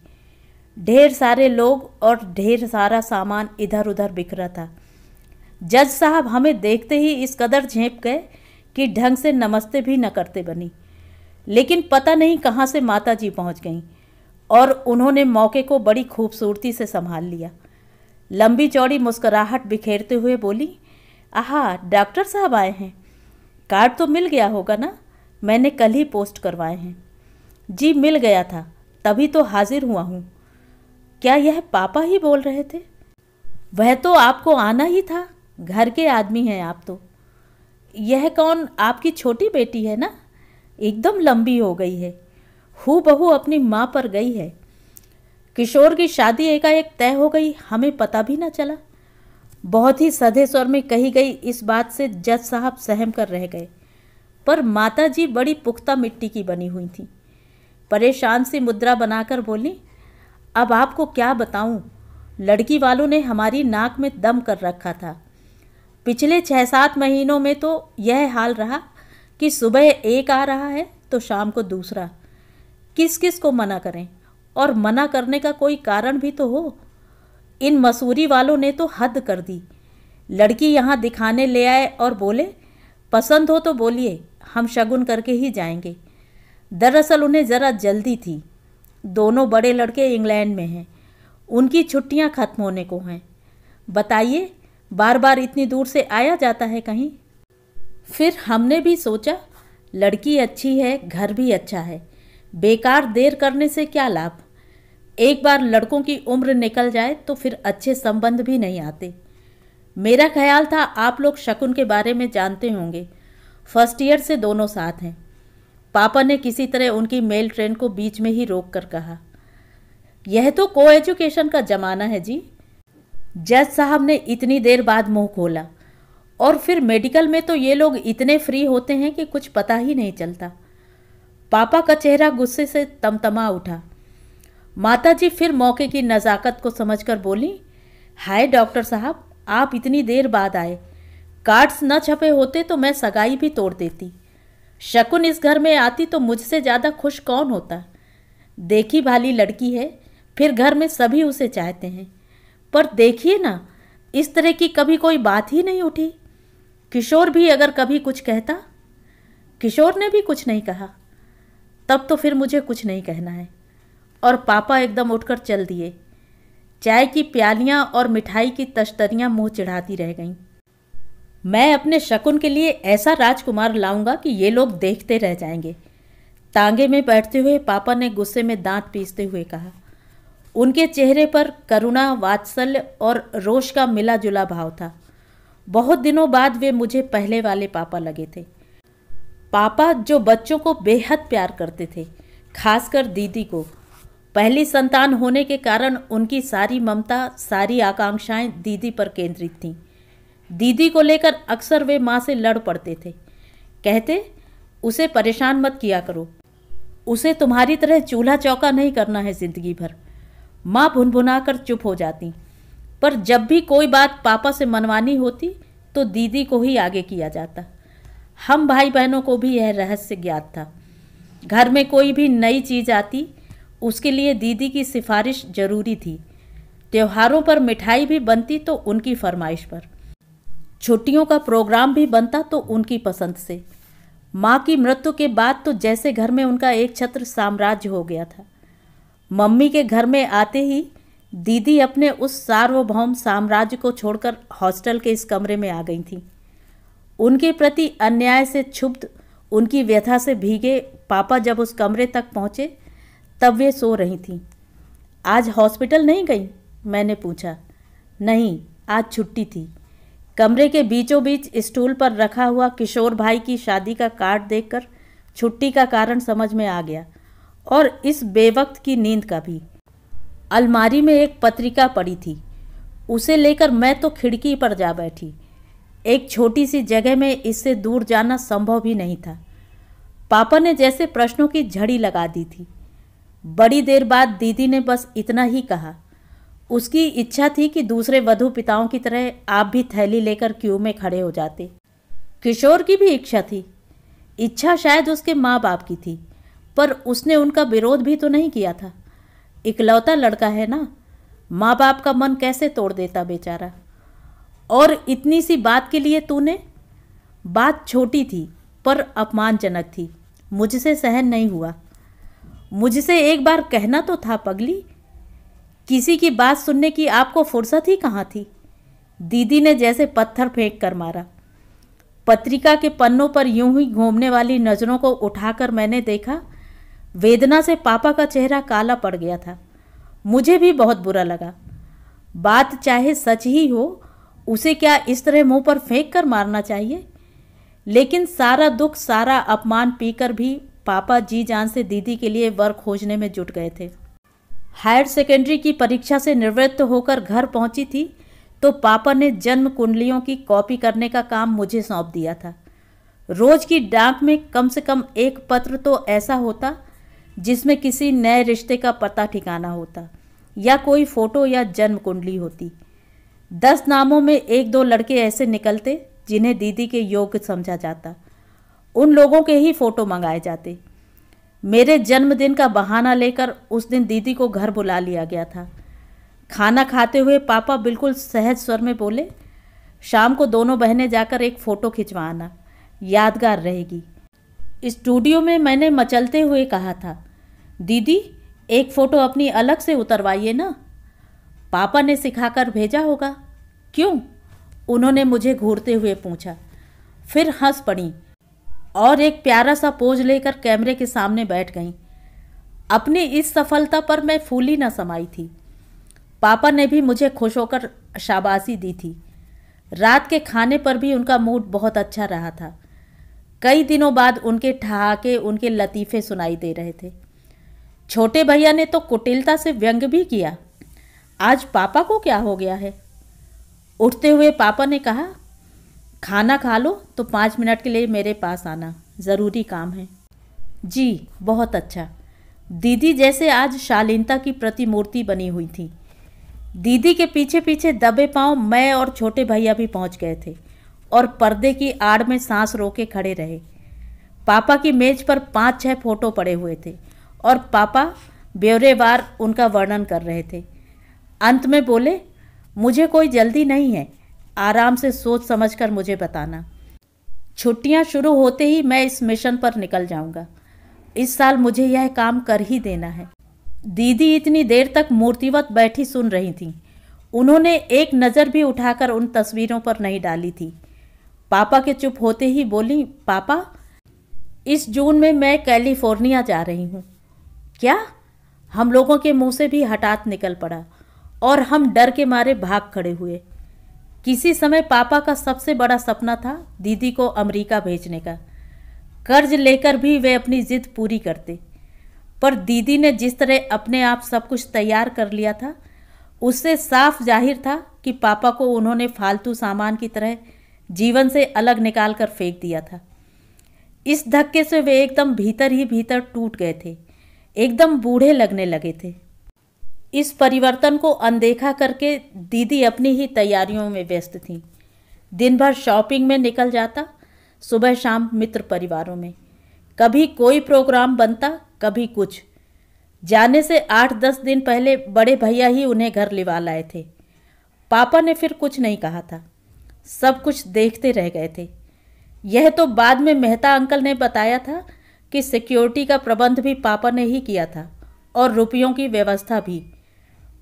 ढेर सारे लोग और ढेर सारा सामान इधर उधर बिखरा था। जज साहब हमें देखते ही इस कदर झेंप गए कि ढंग से नमस्ते भी न करते बनी। लेकिन पता नहीं कहाँ से माताजी पहुँच गईं और उन्होंने मौके को बड़ी खूबसूरती से संभाल लिया। लंबी चौड़ी मुस्कुराहट बिखेरते हुए बोली, आहा, डॉक्टर साहब आए हैं। कार्ड तो मिल गया होगा ना, मैंने कल ही पोस्ट करवाए हैं। जी मिल गया था, तभी तो हाजिर हुआ हूँ। क्या यह पापा ही बोल रहे थे? वह तो आपको आना ही था, घर के आदमी हैं आप तो। यह कौन, आपकी छोटी बेटी है ना? एकदम लंबी हो गई है, हूबहू अपनी माँ पर गई है। किशोर की शादी एकाएक तय हो गई, हमें पता भी न चला। बहुत ही सधे स्वर में कही गई इस बात से जज साहब सहम कर रह गए, पर माताजी बड़ी पुख्ता मिट्टी की बनी हुई थी। परेशान सी मुद्रा बनाकर बोली, अब आपको क्या बताऊं, लड़की वालों ने हमारी नाक में दम कर रखा था। पिछले 6-7 महीनों में तो यह हाल रहा कि सुबह एक आ रहा है तो शाम को दूसरा। किस किस को मना करें, और मना करने का कोई कारण भी तो हो। इन मसूरी वालों ने तो हद कर दी। लड़की यहाँ दिखाने ले आए और बोले, पसंद हो तो बोलिए, हम शगुन करके ही जाएंगे। दरअसल उन्हें ज़रा जल्दी थी। दोनों बड़े लड़के इंग्लैंड में हैं, उनकी छुट्टियाँ खत्म होने को हैं। बताइए, बार बार इतनी दूर से आया जाता है कहीं? फिर हमने भी सोचा, लड़की अच्छी है, घर भी अच्छा है, बेकार देर करने से क्या लाभ। एक बार लड़कों की उम्र निकल जाए तो फिर अच्छे संबंध भी नहीं आते। मेरा ख्याल था आप लोग शकुन के बारे में जानते होंगे, फर्स्ट ईयर से दोनों साथ हैं। पापा ने किसी तरह उनकी मेल ट्रेन को बीच में ही रोक कर कहा, यह तो को एजुकेशन का ज़माना है जी। जज साहब ने इतनी देर बाद मुंह खोला, और फिर मेडिकल में तो ये लोग इतने फ्री होते हैं कि कुछ पता ही नहीं चलता। पापा का चेहरा गुस्से से तमतमा उठा। माताजी फिर मौके की नज़ाकत को समझकर बोली, हाय डॉक्टर साहब, आप इतनी देर बाद आए। कार्ड्स न छपे होते तो मैं सगाई भी तोड़ देती। शकुन इस घर में आती तो मुझसे ज़्यादा खुश कौन होता। देखी भाली लड़की है, फिर घर में सभी उसे चाहते हैं। पर देखिए ना, इस तरह की कभी कोई बात ही नहीं उठी। किशोर भी अगर कभी कुछ कहता। किशोर ने भी कुछ नहीं कहा। तब तो फिर मुझे कुछ नहीं कहना है। और पापा एकदम उठकर चल दिए। चाय की प्यालियाँ और मिठाई की तश्तरियाँ मुँह चिढ़ाती रह गईं। मैं अपने शकुन के लिए ऐसा राजकुमार लाऊंगा कि ये लोग देखते रह जाएंगे, तांगे में बैठते हुए पापा ने गुस्से में दांत पीसते हुए कहा। उनके चेहरे पर करुणा, वात्सल्य और रोष का मिला जुला भाव था। बहुत दिनों बाद वे मुझे पहले वाले पापा लगे थे। पापा जो बच्चों को बेहद प्यार करते थे, खासकर दीदी को। पहली संतान होने के कारण उनकी सारी ममता, सारी आकांक्षाएं दीदी पर केंद्रित थीं। दीदी को लेकर अक्सर वे माँ से लड़ पड़ते थे। कहते, उसे परेशान मत किया करो, उसे तुम्हारी तरह चूल्हा चौका नहीं करना है जिंदगी भर। माँ भुनभुना कर चुप हो जाती, पर जब भी कोई बात पापा से मनवानी होती तो दीदी को ही आगे किया जाता। हम भाई बहनों को भी यह रहस्य ज्ञात था। घर में कोई भी नई चीज़ आती, उसके लिए दीदी की सिफारिश जरूरी थी। त्योहारों पर मिठाई भी बनती तो उनकी फरमाइश पर, छुट्टियों का प्रोग्राम भी बनता तो उनकी पसंद से। माँ की मृत्यु के बाद तो जैसे घर में उनका एक छत्र साम्राज्य हो गया था। मम्मी के घर में आते ही दीदी अपने उस सार्वभौम साम्राज्य को छोड़कर हॉस्टल के इस कमरे में आ गई थीं। उनके प्रति अन्याय से क्षुब्ध, उनकी व्यथा से भीगे पापा जब उस कमरे तक पहुँचे तब वे सो रही थीं। आज हॉस्पिटल नहीं गई? मैंने पूछा। नहीं, आज छुट्टी थी। कमरे के बीचों बीच स्टूल पर रखा हुआ किशोर भाई की शादी का कार्ड देखकर छुट्टी का कारण समझ में आ गया, और इस बेवक्त की नींद का भी। अलमारी में एक पत्रिका पड़ी थी, उसे लेकर मैं तो खिड़की पर जा बैठी। एक छोटी सी जगह में इससे दूर जाना संभव भी नहीं था। पापा ने जैसे प्रश्नों की झड़ी लगा दी थी। बड़ी देर बाद दीदी ने बस इतना ही कहा। उसकी इच्छा थी कि दूसरे वधू पिताओं की तरह आप भी थैली लेकर क्यू में खड़े हो जाते। किशोर की भी इच्छा थी। इच्छा शायद उसके माँ बाप की थी, पर उसने उनका विरोध भी तो नहीं किया था। इकलौता लड़का है ना, माँ बाप का मन कैसे तोड़ देता बेचारा। और इतनी सी बात के लिए तूने? बात छोटी थी पर अपमानजनक थी, मुझसे सहन नहीं हुआ। मुझसे एक बार कहना तो था पगली। किसी की बात सुनने की आपको फुर्सत ही कहाँ थी? दीदी ने जैसे पत्थर फेंक कर मारा। पत्रिका के पन्नों पर यूं ही घूमने वाली नज़रों को उठाकर मैंने देखा। वेदना से पापा का चेहरा काला पड़ गया था। मुझे भी बहुत बुरा लगा। बात चाहे सच ही हो, उसे क्या इस तरह मुंह पर फेंक कर मारना चाहिए? लेकिन सारा दुख, सारा अपमान पीकर भी पापा जी जान से दीदी के लिए वर खोजने में जुट गए थे। हायर सेकेंडरी की परीक्षा से निवृत्त होकर घर पहुंची थी तो पापा ने जन्म कुंडलियों की कॉपी करने का काम मुझे सौंप दिया था। रोज की डाक में कम से कम एक पत्र तो ऐसा होता जिसमें किसी नए रिश्ते का पता ठिकाना होता, या कोई फोटो या जन्म कुंडली होती। 10 नामों में 1-2 लड़के ऐसे निकलते जिन्हें दीदी के योग्य समझा जाता। उन लोगों के ही फोटो मंगाए जाते। मेरे जन्मदिन का बहाना लेकर उस दिन दीदी को घर बुला लिया गया था। खाना खाते हुए पापा बिल्कुल सहज स्वर में बोले, शाम को दोनों बहनें जाकर एक फ़ोटो खिंचवा आना, यादगार रहेगी। स्टूडियो में मैंने मचलते हुए कहा था, दीदी एक फ़ोटो अपनी अलग से उतरवाइए ना। पापा ने सिखाकर भेजा होगा। क्यों? उन्होंने मुझे घूरते हुए पूछा। फिर हंस पड़ी और एक प्यारा सा पोज लेकर कैमरे के सामने बैठ गईं। अपनी इस सफलता पर मैं फूली न समाई थी। पापा ने भी मुझे खुश होकर शाबाशी दी थी। रात के खाने पर भी उनका मूड बहुत अच्छा रहा था। कई दिनों बाद उनके ठहाके, उनके लतीफ़े सुनाई दे रहे थे। छोटे भैया ने तो कुटिलता से व्यंग भी किया। आज पापा को क्या हो गया है? उठते हुए पापा ने कहा, खाना खा लो तो 5 मिनट के लिए मेरे पास आना, ज़रूरी काम है। जी, बहुत अच्छा। दीदी जैसे आज शालीनता की प्रतिमूर्ति बनी हुई थी। दीदी के पीछे पीछे दबे पांव मैं और छोटे भैया भी पहुंच गए थे और पर्दे की आड़ में सांस रोके खड़े रहे। पापा की मेज पर 5-6 फोटो पड़े हुए थे और पापा ब्यौरेवार उनका वर्णन कर रहे थे। अंत में बोले, मुझे कोई जल्दी नहीं है, आराम से सोच समझकर मुझे बताना। छुट्टियां शुरू होते ही मैं इस मिशन पर निकल जाऊंगा। इस साल मुझे यह काम कर ही देना है। दीदी इतनी देर तक मूर्तिवत बैठी सुन रही थीं। उन्होंने एक नज़र भी उठाकर उन तस्वीरों पर नहीं डाली थी। पापा के चुप होते ही बोली, पापा इस जून में मैं कैलिफोर्निया जा रही हूँ। क्या? हम लोगों के मुंह से भी हठात निकल पड़ा और हम डर के मारे भाग खड़े हुए। किसी समय पापा का सबसे बड़ा सपना था दीदी को अमेरिका भेजने का। कर्ज लेकर भी वे अपनी जिद पूरी करते, पर दीदी ने जिस तरह अपने आप सब कुछ तैयार कर लिया था, उससे साफ जाहिर था कि पापा को उन्होंने फालतू सामान की तरह जीवन से अलग निकाल कर फेंक दिया था। इस धक्के से वे एकदम भीतर ही भीतर टूट गए थे, एकदम बूढ़े लगने लगे थे। इस परिवर्तन को अनदेखा करके दीदी अपनी ही तैयारियों में व्यस्त थीं। दिन भर शॉपिंग में निकल जाता, सुबह शाम मित्र परिवारों में। कभी कोई प्रोग्राम बनता, कभी कुछ। जाने से 8-10 दिन पहले बड़े भैया ही उन्हें घर लिवा लाए थे। पापा ने फिर कुछ नहीं कहा था, सब कुछ देखते रह गए थे। यह तो बाद में मेहता अंकल ने बताया था कि सिक्योरिटी का प्रबंध भी पापा ने ही किया था और रुपयों की व्यवस्था भी,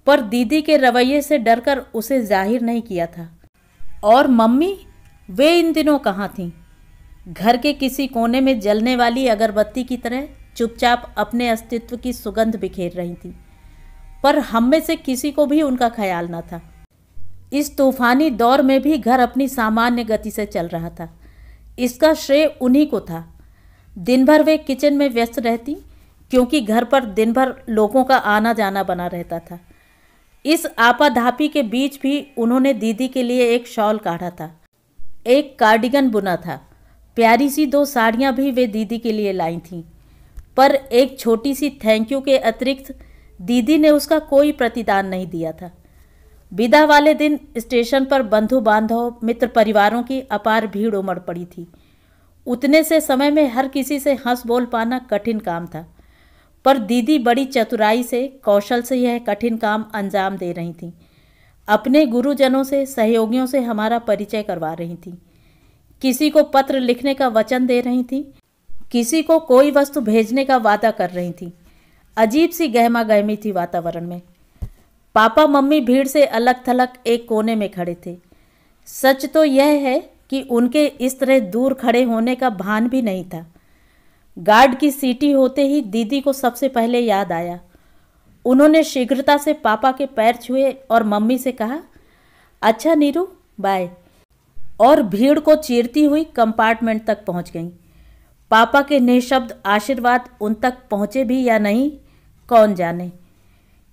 पर दीदी के रवैये से डरकर उसे जाहिर नहीं किया था। और मम्मी, वे इन दिनों कहाँ थीं? घर के किसी कोने में जलने वाली अगरबत्ती की तरह चुपचाप अपने अस्तित्व की सुगंध बिखेर रही थीं, पर हम में से किसी को भी उनका ख्याल न था। इस तूफानी दौर में भी घर अपनी सामान्य गति से चल रहा था। इसका श्रेय उन्हीं को था। दिन भर वे किचन में व्यस्त रहती, क्योंकि घर पर दिन भर लोगों का आना जाना बना रहता था। इस आपाधापी के बीच भी उन्होंने दीदी के लिए एक शॉल काढ़ा था, एक कार्डिगन बुना था, प्यारी सी 2 साड़ियाँ भी वे दीदी के लिए लाई थीं, पर एक छोटी सी थैंक यू के अतिरिक्त दीदी ने उसका कोई प्रतिदान नहीं दिया था। विदा वाले दिन स्टेशन पर बंधु बांधव, मित्र परिवारों की अपार भीड़ उमड़ पड़ी थी। उतने से समय में हर किसी से हंस बोल पाना कठिन काम था, पर दीदी बड़ी चतुराई से, कौशल से यह कठिन काम अंजाम दे रही थीं। अपने गुरुजनों से, सहयोगियों से हमारा परिचय करवा रही थीं। किसी को पत्र लिखने का वचन दे रही थीं, किसी को कोई वस्तु भेजने का वादा कर रही थीं। अजीब सी गहमा गहमी थी वातावरण में। पापा मम्मी भीड़ से अलग थलग एक कोने में खड़े थे। सच तो यह है कि उनके इस तरह दूर खड़े होने का भान भी नहीं था। गार्ड की सीटी होते ही दीदी को सबसे पहले याद आया। उन्होंने शीघ्रता से पापा के पैर छुए और मम्मी से कहा, अच्छा नीरू, बाय, और भीड़ को चीरती हुई कंपार्टमेंट तक पहुंच गईं। पापा के निःशब्द आशीर्वाद उन तक पहुंचे भी या नहीं, कौन जाने।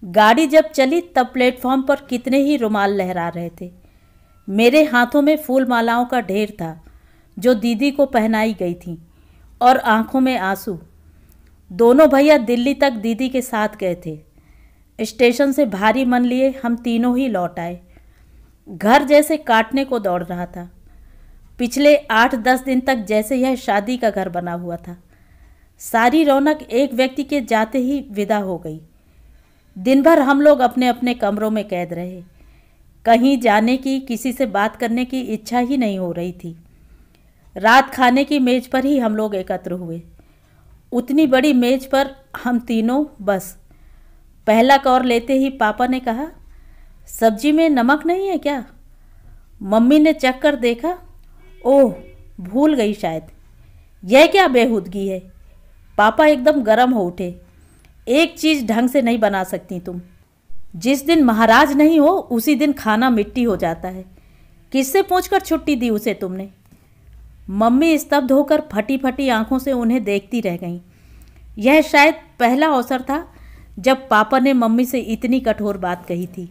गाड़ी जब चली तब प्लेटफॉर्म पर कितने ही रुमाल लहरा रहे थे। मेरे हाथों में फूल मालाओं का ढेर था जो दीदी को पहनाई गई थी, और आंखों में आंसू। दोनों भैया दिल्ली तक दीदी के साथ गए थे। स्टेशन से भारी मन लिए हम तीनों ही लौट आए। घर जैसे काटने को दौड़ रहा था। पिछले 8-10 दिन तक जैसे यह शादी का घर बना हुआ था। सारी रौनक एक व्यक्ति के जाते ही विदा हो गई। दिन भर हम लोग अपने अपने कमरों में कैद रहे। कहीं जाने की, किसी से बात करने की इच्छा ही नहीं हो रही थी। रात खाने की मेज पर ही हम लोग एकत्र हुए। उतनी बड़ी मेज पर हम तीनों बस। पहला कौर लेते ही पापा ने कहा, सब्जी में नमक नहीं है क्या? मम्मी ने चख कर देखा, ओह, भूल गई शायद। यह क्या बेहूदगी है? पापा एकदम गर्म हो उठे। एक चीज़ ढंग से नहीं बना सकती तुम। जिस दिन महाराज नहीं हो उसी दिन खाना मिट्टी हो जाता है। किससे पूछकर छुट्टी दी उसे तुमने? मम्मी स्तब्ध होकर फटी फटी आंखों से उन्हें देखती रह गईं। यह शायद पहला अवसर था जब पापा ने मम्मी से इतनी कठोर बात कही थी।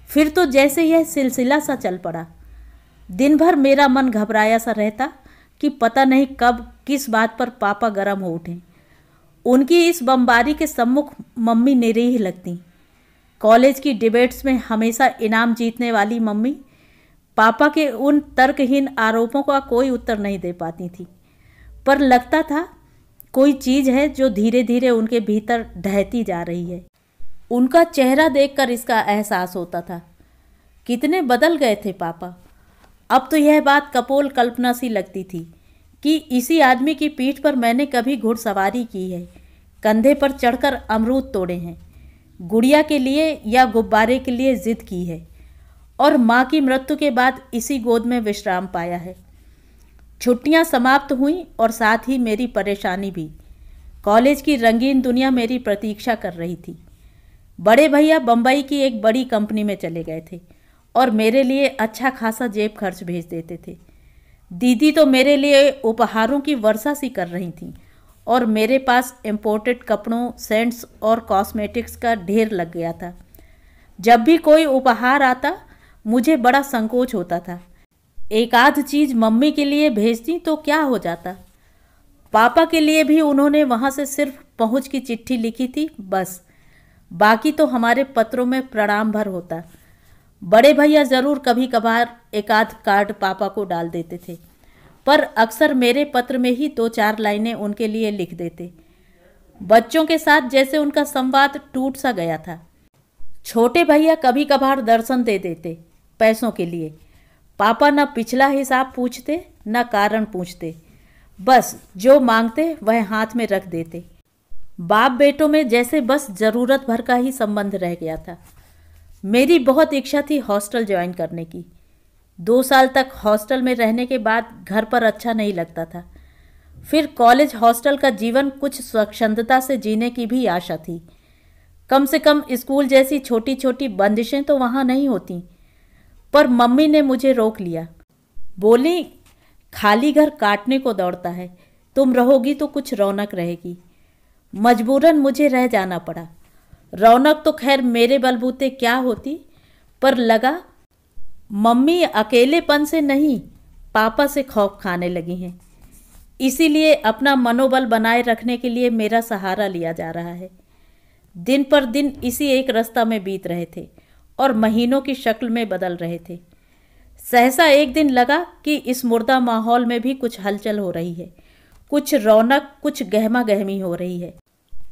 फिर तो जैसे यह सिलसिला सा चल पड़ा। दिन भर मेरा मन घबराया सा रहता कि पता नहीं कब किस बात पर पापा गर्म हो उठें। उनकी इस बमबारी के सम्मुख मम्मी निरीह लगती। कॉलेज की डिबेट्स में हमेशा इनाम जीतने वाली मम्मी पापा के उन तर्कहीन आरोपों का कोई उत्तर नहीं दे पाती थी, पर लगता था कोई चीज़ है जो धीरे धीरे उनके भीतर ढहती जा रही है। उनका चेहरा देखकर इसका एहसास होता था। कितने बदल गए थे पापा। अब तो यह बात कपोल कल्पना सी लगती थी कि इसी आदमी की पीठ पर मैंने कभी घुड़सवारी की है, कंधे पर चढ़कर अमरूद तोड़े हैं, गुड़िया के लिए या गुब्बारे के लिए जिद की है, और माँ की मृत्यु के बाद इसी गोद में विश्राम पाया है। छुट्टियाँ समाप्त हुईं और साथ ही मेरी परेशानी भी। कॉलेज की रंगीन दुनिया मेरी प्रतीक्षा कर रही थी। बड़े भैया बम्बई की एक बड़ी कंपनी में चले गए थे और मेरे लिए अच्छा खासा जेब खर्च भेज देते थे। दीदी तो मेरे लिए उपहारों की वर्षा सी कर रही थी और मेरे पास इम्पोर्टेड कपड़ों, सेंट्स और कॉस्मेटिक्स का ढेर लग गया था। जब भी कोई उपहार आता मुझे बड़ा संकोच होता था। एक आध चीज़ मम्मी के लिए भेजती तो क्या हो जाता। पापा के लिए भी उन्होंने वहाँ से सिर्फ पहुँच की चिट्ठी लिखी थी बस। बाकी तो हमारे पत्रों में प्रणाम भर होता। बड़े भैया ज़रूर कभी कभार एक आध कार्ड पापा को डाल देते थे, पर अक्सर मेरे पत्र में ही 2-4 लाइनें उनके लिए लिख देते। बच्चों के साथ जैसे उनका संवाद टूट सा गया था। छोटे भैया कभी कभार दर्शन दे देते पैसों के लिए। पापा न पिछला हिसाब पूछते न कारण पूछते, बस जो मांगते वह हाथ में रख देते। बाप बेटों में जैसे बस ज़रूरत भर का ही संबंध रह गया था। मेरी बहुत इच्छा थी हॉस्टल ज्वाइन करने की। 2 साल तक हॉस्टल में रहने के बाद घर पर अच्छा नहीं लगता था। फिर कॉलेज हॉस्टल का जीवन कुछ स्वच्छंदता से जीने की भी आशा थी। कम से कम स्कूल जैसी छोटी छोटी बंदिशें तो वहाँ नहीं होती। पर मम्मी ने मुझे रोक लिया। बोली, खाली घर काटने को दौड़ता है, तुम रहोगी तो कुछ रौनक रहेगी। मजबूरन मुझे रह जाना पड़ा। रौनक तो खैर मेरे बलबूते क्या होती, पर लगा मम्मी अकेलेपन से नहीं, पापा से खौफ खाने लगी हैं। इसीलिए अपना मनोबल बनाए रखने के लिए मेरा सहारा लिया जा रहा है। दिन पर दिन इसी एक रास्ता में बीत रहे थे और महीनों की शक्ल में बदल रहे थे। सहसा एक दिन लगा कि इस मुर्दा माहौल में भी कुछ हलचल हो रही है, कुछ रौनक, कुछ गहमा गहमी हो रही है।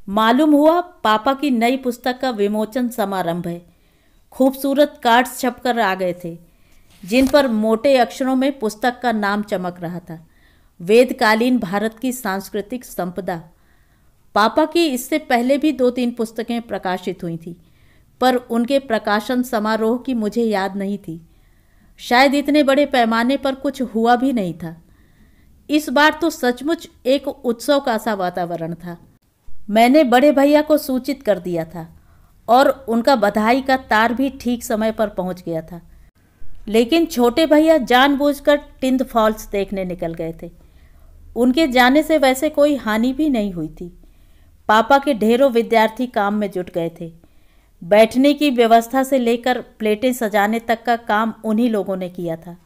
मालूम हुआ पापा की नई पुस्तक का विमोचन समारंभ है। खूबसूरत कार्ड्स छपकर आ गए थे, जिन पर मोटे अक्षरों में पुस्तक का नाम चमक रहा था, वेदकालीन भारत की सांस्कृतिक संपदा। पापा की इससे पहले भी 2-3 पुस्तकें प्रकाशित हुई थी, पर उनके प्रकाशन समारोह की मुझे याद नहीं थी। शायद इतने बड़े पैमाने पर कुछ हुआ भी नहीं था। इस बार तो सचमुच एक उत्सव का सा वातावरण था। मैंने बड़े भैया को सूचित कर दिया था और उनका बधाई का तार भी ठीक समय पर पहुंच गया था। लेकिन छोटे भैया जानबूझकर टिंद फॉल्स देखने निकल गए थे। उनके जाने से वैसे कोई हानि भी नहीं हुई थी। पापा के ढेरों विद्यार्थी काम में जुट गए थे। बैठने की व्यवस्था से लेकर प्लेटें सजाने तक का काम उन्हीं लोगों ने किया था।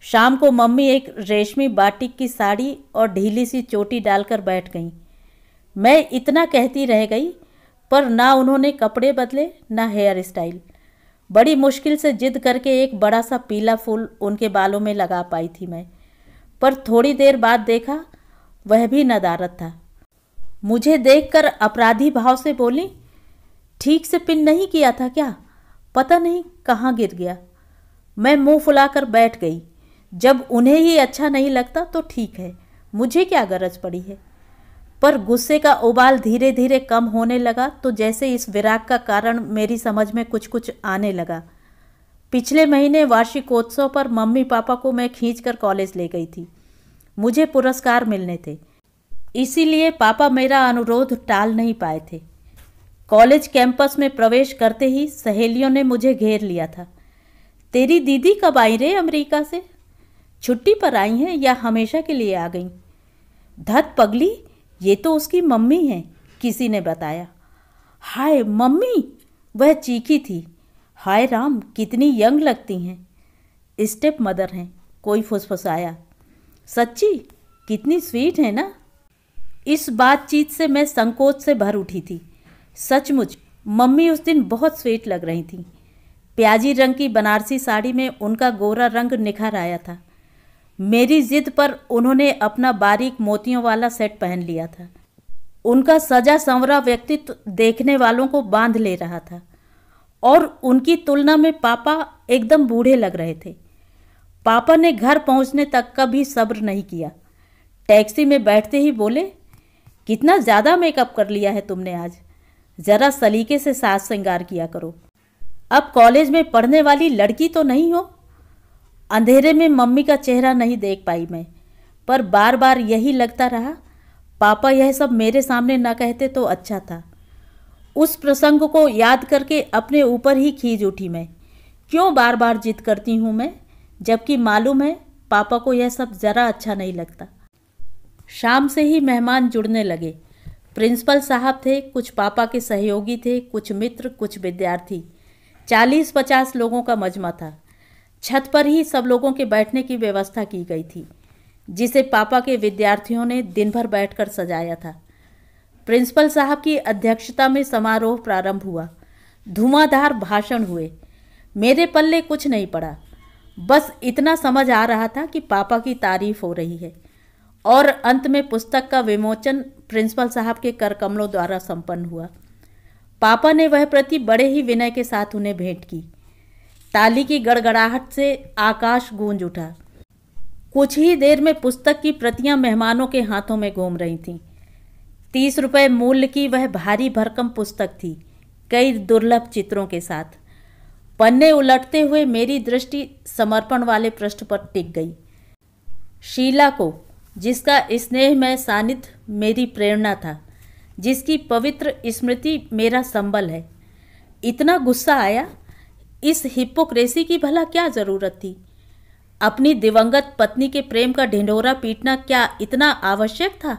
शाम को मम्मी एक रेशमी बाटिक की साड़ी और ढीली सी चोटी डालकर बैठ गईं। मैं इतना कहती रह गई, पर ना उन्होंने कपड़े बदले ना हेयर स्टाइल। बड़ी मुश्किल से जिद करके एक बड़ा सा पीला फूल उनके बालों में लगा पाई थी मैं, पर थोड़ी देर बाद देखा वह भी नदारद था। मुझे देखकर अपराधी भाव से बोली, ठीक से पिन नहीं किया था क्या? पता नहीं कहाँ गिर गया। मैं मुंह फुलाकर बैठ गई। जब उन्हें ही अच्छा नहीं लगता तो ठीक है, मुझे क्या गरज पड़ी है। पर गुस्से का उबाल धीरे धीरे कम होने लगा तो जैसे इस विराग का कारण मेरी समझ में कुछ कुछ आने लगा। पिछले महीने वार्षिकोत्सव पर मम्मी पापा को मैं खींचकर कॉलेज ले गई थी। मुझे पुरस्कार मिलने थे, इसीलिए पापा मेरा अनुरोध टाल नहीं पाए थे। कॉलेज कैंपस में प्रवेश करते ही सहेलियों ने मुझे घेर लिया था। तेरी दीदी कब आई रे अमेरिका से? छुट्टी पर आई हैं या हमेशा के लिए आ गई? धत पगली, ये तो उसकी मम्मी है, किसी ने बताया। हाय मम्मी, वह चीखी थी। हाय राम, कितनी यंग लगती हैं। स्टेप मदर हैं, कोई फुसफुसाया। सच्ची, कितनी स्वीट है ना। इस बातचीत से मैं संकोच से भर उठी थी। सचमुच मम्मी उस दिन बहुत स्वीट लग रही थी। प्याजी रंग की बनारसी साड़ी में उनका गोरा रंग निखर आया था। मेरी जिद पर उन्होंने अपना बारीक मोतियों वाला सेट पहन लिया था। उनका सजा संवरा व्यक्तित्व देखने वालों को बांध ले रहा था और उनकी तुलना में पापा एकदम बूढ़े लग रहे थे। पापा ने घर पहुंचने तक का भी सब्र नहीं किया। टैक्सी में बैठते ही बोले, कितना ज़्यादा मेकअप कर लिया है तुमने आज, ज़रा सलीके से साज श्रृंगार किया करो। अब कॉलेज में पढ़ने वाली लड़की तो नहीं हो। अंधेरे में मम्मी का चेहरा नहीं देख पाई मैं, पर बार बार यही लगता रहा, पापा यह सब मेरे सामने न कहते तो अच्छा था। उस प्रसंग को याद करके अपने ऊपर ही खींच उठी मैं। क्यों बार बार जिद करती हूँ मैं, जबकि मालूम है पापा को यह सब ज़रा अच्छा नहीं लगता। शाम से ही मेहमान जुड़ने लगे। प्रिंसिपल साहब थे, कुछ पापा के सहयोगी थे, कुछ मित्र, कुछ विद्यार्थी। 40-50 लोगों का मजमा था। छत पर ही सब लोगों के बैठने की व्यवस्था की गई थी, जिसे पापा के विद्यार्थियों ने दिन भर बैठकर सजाया था। प्रिंसिपल साहब की अध्यक्षता में समारोह प्रारंभ हुआ। धुआंधार भाषण हुए। मेरे पल्ले कुछ नहीं पड़ा। बस इतना समझ आ रहा था कि पापा की तारीफ हो रही है और अंत में पुस्तक का विमोचन प्रिंसिपल साहब के करकमलों द्वारा संपन्न हुआ। पापा ने वह प्रति बड़े ही विनय के साथ उन्हें भेंट की। ताली की गड़गड़ाहट से आकाश गूंज उठा। कुछ ही देर में पुस्तक की प्रतियां मेहमानों के हाथों में घूम रही थीं। 30 रुपये मूल्य की वह भारी भरकम पुस्तक थी, कई दुर्लभ चित्रों के साथ। पन्ने उलटते हुए मेरी दृष्टि समर्पण वाले पृष्ठ पर टिक गई। शीला को, जिसका स्नेहमय सानिध्य मेरी प्रेरणा था, जिसकी पवित्र स्मृति मेरा संबल है। इतना गुस्सा आया। इस हिपोक्रेसी की भला क्या ज़रूरत थी? अपनी दिवंगत पत्नी के प्रेम का ढिंढोरा पीटना क्या इतना आवश्यक था?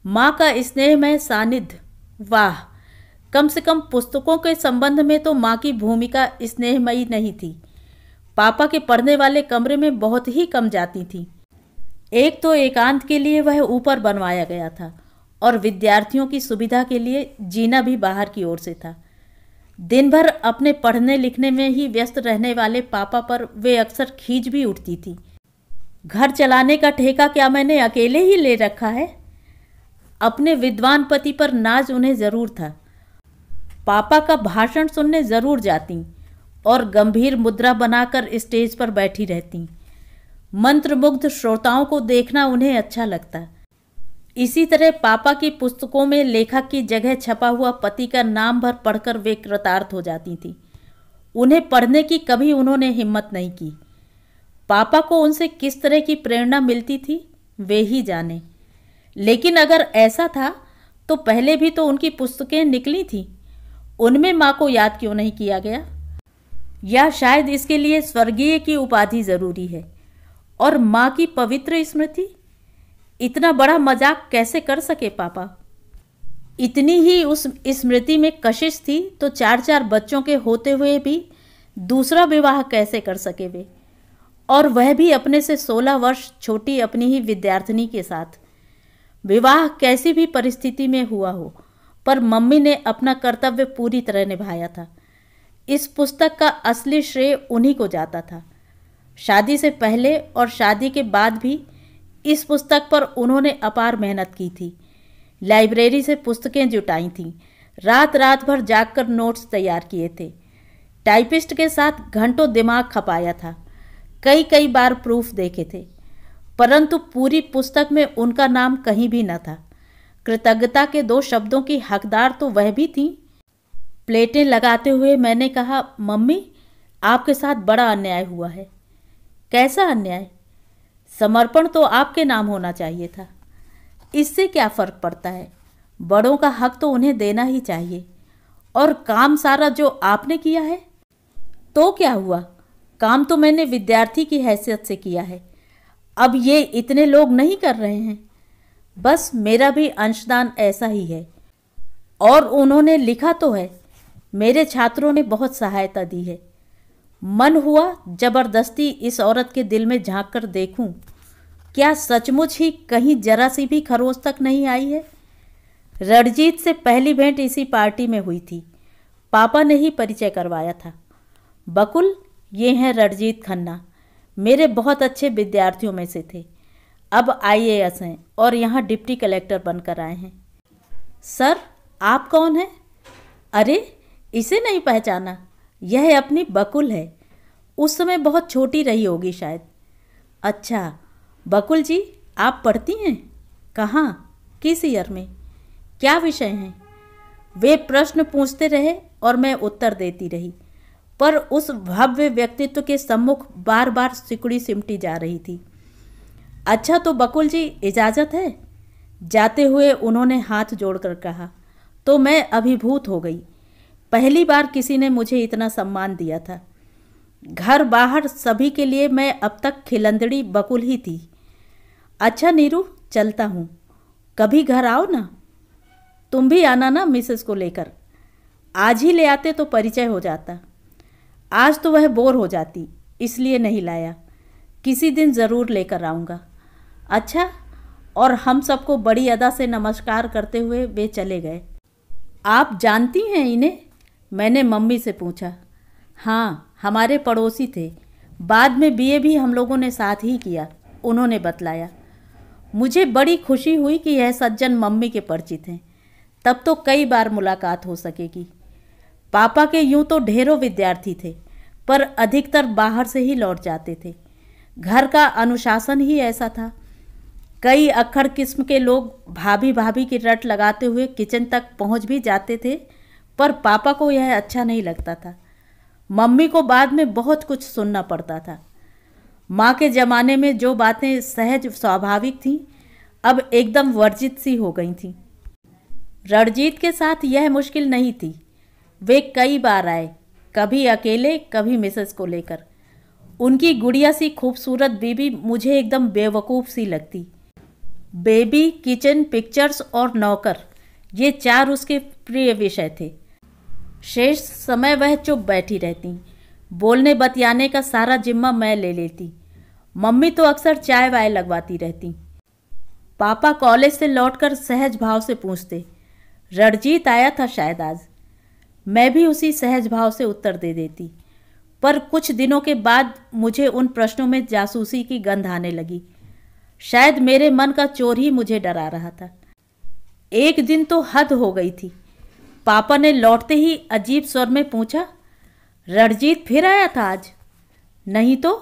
माँ का स्नेहमय सानिध्य, वाह! कम से कम पुस्तकों के संबंध में तो माँ की भूमिका स्नेहमयी नहीं थी। पापा के पढ़ने वाले कमरे में बहुत ही कम जाती थी। एक तो एकांत के लिए वह ऊपर बनवाया गया था और विद्यार्थियों की सुविधा के लिए जीना भी बाहर की ओर से था। दिन भर अपने पढ़ने लिखने में ही व्यस्त रहने वाले पापा पर वे अक्सर खींच भी उठती थी। घर चलाने का ठेका क्या मैंने अकेले ही ले रखा है? अपने विद्वान पति पर नाज उन्हें ज़रूर था। पापा का भाषण सुनने ज़रूर जाती और गंभीर मुद्रा बनाकर स्टेज पर बैठी रहती। मंत्रमुग्ध श्रोताओं को देखना उन्हें अच्छा लगता। इसी तरह पापा की पुस्तकों में लेखक की जगह छपा हुआ पति का नाम भर पढ़कर वे कृतार्थ हो जाती थीं। उन्हें पढ़ने की कभी उन्होंने हिम्मत नहीं की। पापा को उनसे किस तरह की प्रेरणा मिलती थी वे ही जाने। लेकिन अगर ऐसा था तो पहले भी तो उनकी पुस्तकें निकली थीं। उनमें माँ को याद क्यों नहीं किया गया? या शायद इसके लिए स्वर्गीय की उपाधि ज़रूरी है और माँ की पवित्र स्मृति? इतना बड़ा मजाक कैसे कर सके पापा? इतनी ही उस स्मृति में कशिश थी तो 4-4 बच्चों के होते हुए भी दूसरा विवाह कैसे कर सके वे? और वह भी अपने से 16 वर्ष छोटी अपनी ही विद्यार्थिनी के साथ। विवाह कैसी भी परिस्थिति में हुआ हो, पर मम्मी ने अपना कर्तव्य पूरी तरह निभाया था। इस पुस्तक का असली श्रेय उन्हीं को जाता था। शादी से पहले और शादी के बाद भी इस पुस्तक पर उन्होंने अपार मेहनत की थी। लाइब्रेरी से पुस्तकें जुटाई थीं, रात रात भर जागकर नोट्स तैयार किए थे, टाइपिस्ट के साथ घंटों दिमाग खपाया था, कई कई बार प्रूफ देखे थे, परंतु पूरी पुस्तक में उनका नाम कहीं भी न था। कृतज्ञता के 2 शब्दों की हकदार तो वह भी थीं। प्लेटें लगाते हुए मैंने कहा, मम्मी, आपके साथ बड़ा अन्याय हुआ है। कैसा अन्याय? समर्पण तो आपके नाम होना चाहिए था। इससे क्या फ़र्क पड़ता है? बड़ों का हक तो उन्हें देना ही चाहिए। और काम सारा जो आपने किया है तो क्या हुआ? काम तो मैंने विद्यार्थी की हैसियत से किया है। अब ये इतने लोग नहीं कर रहे हैं। बस मेरा भी अंशदान ऐसा ही है। और उन्होंने लिखा तो है। मेरे छात्रों ने बहुत सहायता दी है। मन हुआ जबरदस्ती इस औरत के दिल में झांक कर देखूं, क्या सचमुच ही कहीं जरा सी भी खरोच तक नहीं आई है? रणजीत से पहली भेंट इसी पार्टी में हुई थी। पापा ने ही परिचय करवाया था। बकुल, ये हैं रणजीत खन्ना, मेरे बहुत अच्छे विद्यार्थियों में से थे। अब IAS हैं और यहाँ डिप्टी कलेक्टर बनकर आए हैं। सर, आप कौन हैं? अरे, इसे नहीं पहचाना? यह अपनी बकुल है। उस समय बहुत छोटी रही होगी शायद। अच्छा, बकुल जी, आप पढ़ती हैं? कहाँ? किस ईयर में? क्या विषय हैं? वे प्रश्न पूछते रहे और मैं उत्तर देती रही, पर उस भव्य व्यक्तित्व के सम्मुख बार बार सिकुड़ी सिमटी जा रही थी। अच्छा तो बकुल जी, इजाज़त है? जाते हुए उन्होंने हाथ जोड़कर कहा। तो मैं अभिभूत हो गई। पहली बार किसी ने मुझे इतना सम्मान दिया था। घर बाहर सभी के लिए मैं अब तक खिलंदड़ी बकुल ही थी। अच्छा नीरू, चलता हूँ। कभी घर आओ ना। तुम भी आना ना मिसेस को लेकर। आज ही ले आते तो परिचय हो जाता। आज तो वह बोर हो जाती, इसलिए नहीं लाया। किसी दिन ज़रूर लेकर आऊँगा। अच्छा, और हम सबको बड़ी अदा से नमस्कार करते हुए वे चले गए। आप जानती हैं इन्हें? मैंने मम्मी से पूछा। हाँ, हमारे पड़ोसी थे। बाद में BA भी हम लोगों ने साथ ही किया, उन्होंने बतलाया। मुझे बड़ी खुशी हुई कि यह सज्जन मम्मी के परिचित हैं। तब तो कई बार मुलाकात हो सकेगी। पापा के यूं तो ढेरों विद्यार्थी थे, पर अधिकतर बाहर से ही लौट जाते थे। घर का अनुशासन ही ऐसा था। कई अक्खड़ किस्म के लोग भाभी भाभी की रट लगाते हुए किचन तक पहुंच भी जाते थे, पर पापा को यह अच्छा नहीं लगता था। मम्मी को बाद में बहुत कुछ सुनना पड़ता था। माँ के ज़माने में जो बातें सहज स्वाभाविक थीं, अब एकदम वर्जित सी हो गई थीं। रणजीत के साथ यह मुश्किल नहीं थी। वे कई बार आए, कभी अकेले, कभी मिसेस को लेकर। उनकी गुड़िया सी खूबसूरत बीबी मुझे एकदम बेवकूफ़ सी लगती। बेबी, किचन, पिक्चर्स और नौकर, ये 4 उसके प्रिय विषय थे। शेष समय वह चुप बैठी रहती। बोलने बतियाने का सारा जिम्मा मैं ले लेती। मम्मी तो अक्सर चाय वाय लगवाती रहती। पापा कॉलेज से लौटकर सहज भाव से पूछते, रणजीत आया था शायद आज? मैं भी उसी सहज भाव से उत्तर दे देती। पर कुछ दिनों के बाद मुझे उन प्रश्नों में जासूसी की गंध आने लगी। शायद मेरे मन का चोर ही मुझे डरा रहा था। एक दिन तो हद हो गई थी। पापा ने लौटते ही अजीब स्वर में पूछा, रणजीत फिर आया था आज? नहीं तो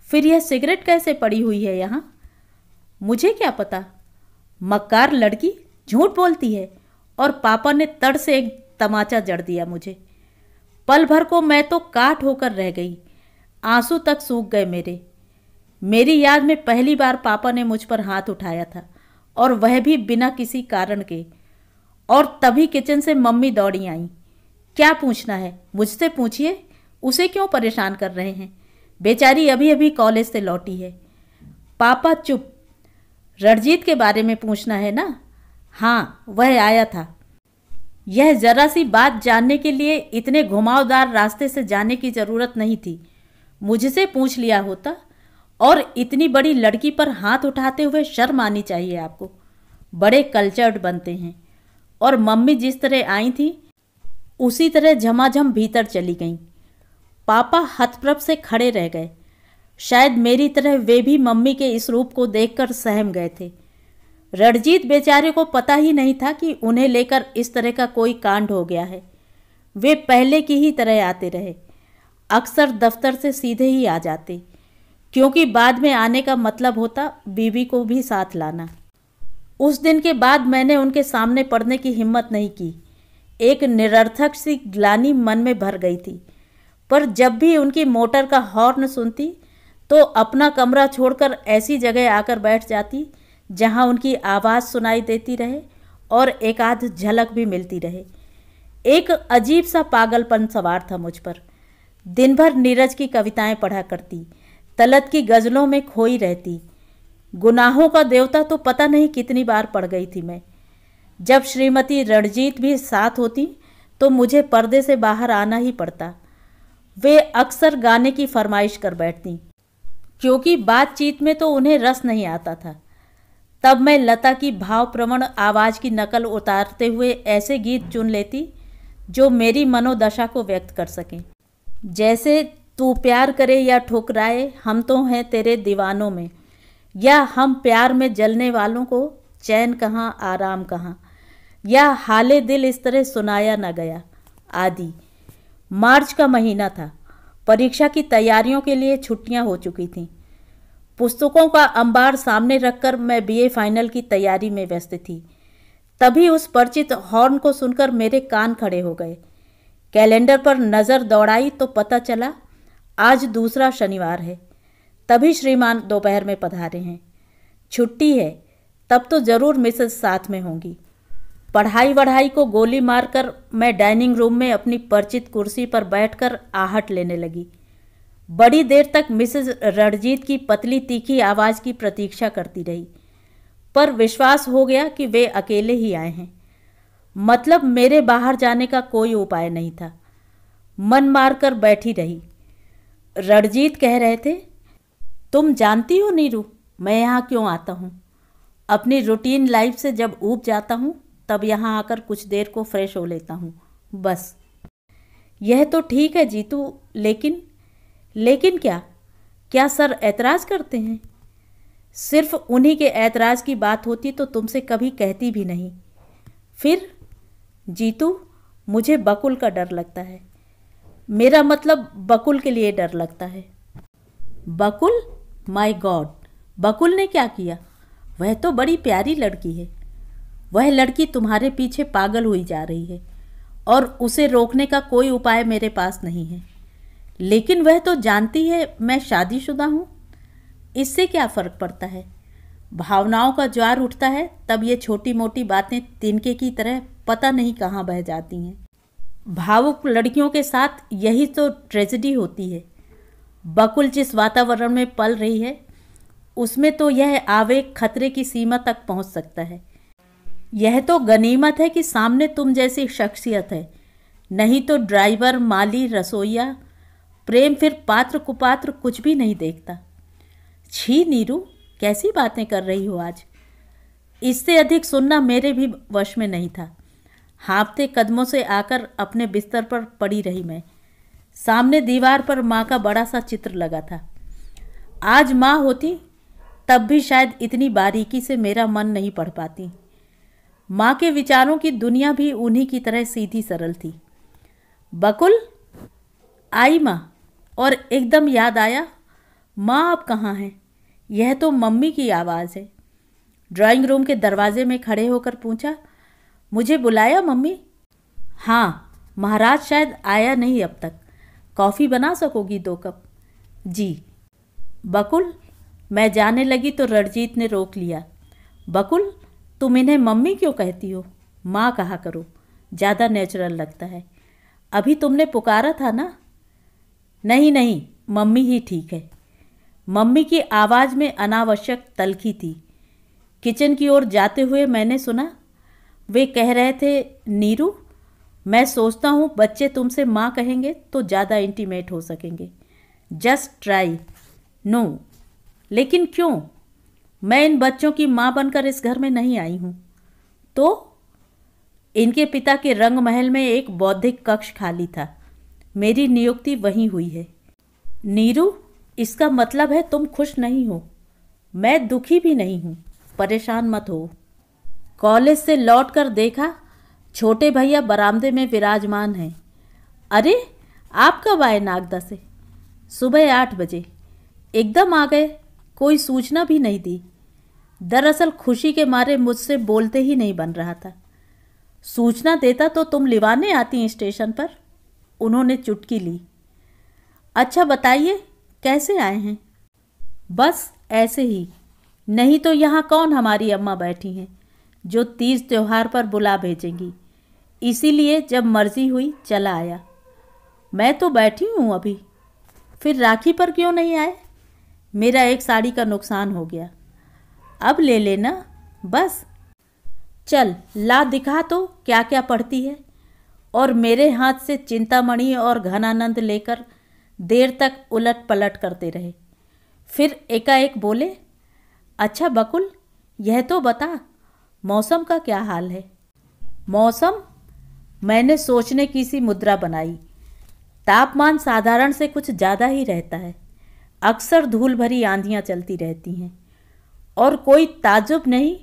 फिर यह सिगरेट कैसे पड़ी हुई है यहाँ? मुझे क्या पता। मक्कार लड़की झूठ बोलती है। और पापा ने तड़ से एक तमाचा जड़ दिया मुझे। पल भर को मैं तो काठ होकर रह गई। आंसू तक सूख गए मेरे। मेरी याद में पहली बार पापा ने मुझ पर हाथ उठाया था, और वह भी बिना किसी कारण के। और तभी किचन से मम्मी दौड़ी आई। क्या पूछना है मुझसे पूछिए, उसे क्यों परेशान कर रहे हैं? बेचारी अभी अभी कॉलेज से लौटी है। पापा चुप। रणजीत के बारे में पूछना है ना? हाँ, वह आया था। यह जरा सी बात जानने के लिए इतने घुमावदार रास्ते से जाने की जरूरत नहीं थी। मुझसे पूछ लिया होता। और इतनी बड़ी लड़की पर हाथ उठाते हुए शर्म आनी चाहिए आपको। बड़े कल्चर्ड बनते हैं। और मम्मी जिस तरह आई थी, उसी तरह झमाझम भीतर चली गईं। पापा हतप्रभ से खड़े रह गए। शायद मेरी तरह वे भी मम्मी के इस रूप को देखकर सहम गए थे। रणजीत बेचारे को पता ही नहीं था कि उन्हें लेकर इस तरह का कोई कांड हो गया है। वे पहले की ही तरह आते रहे। अक्सर दफ्तर से सीधे ही आ जाते, क्योंकि बाद में आने का मतलब होता बीवी को भी साथ लाना। उस दिन के बाद मैंने उनके सामने पड़ने की हिम्मत नहीं की। एक निरर्थक सी ग्लानि मन में भर गई थी। पर जब भी उनकी मोटर का हॉर्न सुनती तो अपना कमरा छोड़कर ऐसी जगह आकर बैठ जाती जहां उनकी आवाज़ सुनाई देती रहे और एक आध झलक भी मिलती रहे। एक अजीब सा पागलपन सवार था मुझ पर। दिन भर नीरज की कविताएं पढ़ा करती, तलत की गज़लों में खोई रहती। गुनाहों का देवता तो पता नहीं कितनी बार पढ़ गई थी मैं। जब श्रीमती रणजीत भी साथ होती तो मुझे पर्दे से बाहर आना ही पड़ता। वे अक्सर गाने की फरमाइश कर बैठती, क्योंकि बातचीत में तो उन्हें रस नहीं आता था। तब मैं लता की भावप्रवण आवाज़ की नकल उतारते हुए ऐसे गीत चुन लेती जो मेरी मनोदशा को व्यक्त कर सकें। जैसे तू प्यार करे या ठुकराए, हम तो हैं तेरे दीवानों में, या हम प्यार में जलने वालों को चैन कहाँ आराम कहाँ, या हाले दिल इस तरह सुनाया न गया आदि। मार्च का महीना था। परीक्षा की तैयारियों के लिए छुट्टियां हो चुकी थीं। पुस्तकों का अंबार सामने रखकर मैं बीए फाइनल की तैयारी में व्यस्त थी। तभी उस परिचित हॉर्न को सुनकर मेरे कान खड़े हो गए। कैलेंडर पर नज़र दौड़ाई तो पता चला आज दूसरा शनिवार है। तभी श्रीमान दोपहर में पधारे हैं। छुट्टी है, तब तो ज़रूर मिसेस साथ में होंगी। पढ़ाई वढ़ाई को गोली मारकर मैं डाइनिंग रूम में अपनी परिचित कुर्सी पर बैठकर आहट लेने लगी। बड़ी देर तक मिसेस रणजीत की पतली तीखी आवाज़ की प्रतीक्षा करती रही, पर विश्वास हो गया कि वे अकेले ही आए हैं। मतलब मेरे बाहर जाने का कोई उपाय नहीं था। मन मारकर बैठी रही। रणजीत कह रहे थे, तुम जानती हो नीरू, मैं यहाँ क्यों आता हूँ? अपनी रूटीन लाइफ से जब ऊब जाता हूँ तब यहाँ आकर कुछ देर को फ्रेश हो लेता हूँ, बस। यह तो ठीक है जीतू, लेकिन क्या सर ऐतराज़ करते हैं? सिर्फ उन्हीं के ऐतराज़ की बात होती तो तुमसे कभी कहती भी नहीं। फिर जीतू, मुझे बकुल का डर लगता है। मेरा मतलब बकुल के लिए डर लगता है। बकुल? माय गॉड, बकुल ने क्या किया? वह तो बड़ी प्यारी लड़की है। वह लड़की तुम्हारे पीछे पागल हुई जा रही है और उसे रोकने का कोई उपाय मेरे पास नहीं है। लेकिन वह तो जानती है मैं शादीशुदा हूँ। इससे क्या फ़र्क पड़ता है? भावनाओं का ज्वार उठता है तब ये छोटी मोटी बातें तिनके की तरह पता नहीं कहाँ बह जाती हैं। भावुक लड़कियों के साथ यही तो ट्रेजेडी होती है। बकुल जिस वातावरण में पल रही है उसमें तो यह आवेग खतरे की सीमा तक पहुंच सकता है। यह तो गनीमत है कि सामने तुम जैसी शख्सियत है, नहीं तो ड्राइवर, माली, रसोइया, प्रेम फिर पात्र कुपात्र कुछ भी नहीं देखता। छी नीरू, कैसी बातें कर रही हो आज? इससे अधिक सुनना मेरे भी वश में नहीं था। हाँफते कदमों से आकर अपने बिस्तर पर पड़ी रही मैं। सामने दीवार पर माँ का बड़ा सा चित्र लगा था। आज माँ होती तब भी शायद इतनी बारीकी से मेरा मन नहीं पढ़ पाती। माँ के विचारों की दुनिया भी उन्हीं की तरह सीधी सरल थी। बकुल, आई माँ, और एकदम याद आया, माँ अब कहाँ हैं? यह तो मम्मी की आवाज़ है। ड्राइंग रूम के दरवाजे में खड़े होकर पूछा, मुझे बुलाया मम्मी? हाँ, महाराज शायद आया नहीं अब तक। कॉफ़ी बना सकोगी 2 कप? जी। बकुल, मैं जाने लगी तो रणजीत ने रोक लिया। बकुल, तुम इन्हें मम्मी क्यों कहती हो? माँ कहा करो, ज़्यादा नेचुरल लगता है। अभी तुमने पुकारा था ना? नहीं नहीं, मम्मी ही ठीक है। मम्मी की आवाज़ में अनावश्यक तलखी थी। किचन की ओर जाते हुए मैंने सुना, वे कह रहे थे, नीरू, मैं सोचता हूँ बच्चे तुमसे माँ कहेंगे तो ज़्यादा इंटीमेट हो सकेंगे। Just try. नो। लेकिन क्यों? मैं इन बच्चों की माँ बनकर इस घर में नहीं आई हूँ। तो इनके पिता के रंग महल में एक बौद्धिक कक्ष खाली था। मेरी नियुक्ति वहीं हुई है। नीरू, इसका मतलब है तुम खुश नहीं हो। मैं दुखी भी नहीं हूँ, परेशान मत हो। कॉलेज से लौटकर देखा, छोटे भैया बरामदे में विराजमान हैं। अरे, आप कब आए नागदा से? सुबह 8 बजे। एकदम आ गए, कोई सूचना भी नहीं दी। दरअसल खुशी के मारे मुझसे बोलते ही नहीं बन रहा था। सूचना देता तो तुम लिवाने आती स्टेशन पर। उन्होंने चुटकी ली। अच्छा बताइए, कैसे आए हैं? बस ऐसे ही, नहीं तो यहाँ कौन हमारी अम्मा बैठी हैं जो तीज त्योहार पर बुला भेजेंगी। इसीलिए जब मर्जी हुई चला आया। मैं तो बैठी हूँ अभी। फिर राखी पर क्यों नहीं आए? मेरा एक साड़ी का नुकसान हो गया। अब ले लेना बस। चल ला दिखा तो क्या क्या पढ़ती है। और मेरे हाथ से चिंतामणि और घनानंद लेकर देर तक उलट पलट करते रहे। फिर एकाएक बोले, अच्छा बकुल, यह तो बता, मौसम का क्या हाल है? मौसम? मैंने सोचने की सी मुद्रा बनाई। तापमान साधारण से कुछ ज़्यादा ही रहता है। अक्सर धूल भरी आंधियाँ चलती रहती हैं और कोई ताज्जुब नहीं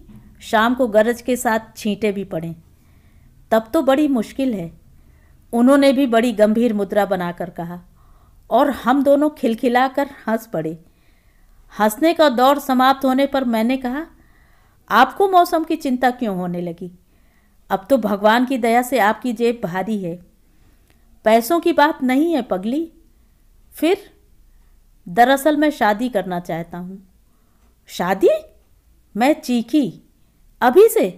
शाम को गरज के साथ छींटे भी पड़ें। तब तो बड़ी मुश्किल है। उन्होंने भी बड़ी गंभीर मुद्रा बनाकर कहा और हम दोनों खिलखिलाकर हंस पड़े। हंसने का दौर समाप्त होने पर मैंने कहा, आपको मौसम की चिंता क्यों होने लगी? अब तो भगवान की दया से आपकी जेब भारी है। पैसों की बात नहीं है पगली। फिर? दरअसल मैं शादी करना चाहता हूँ। शादी? मैं चीखी। अभी से?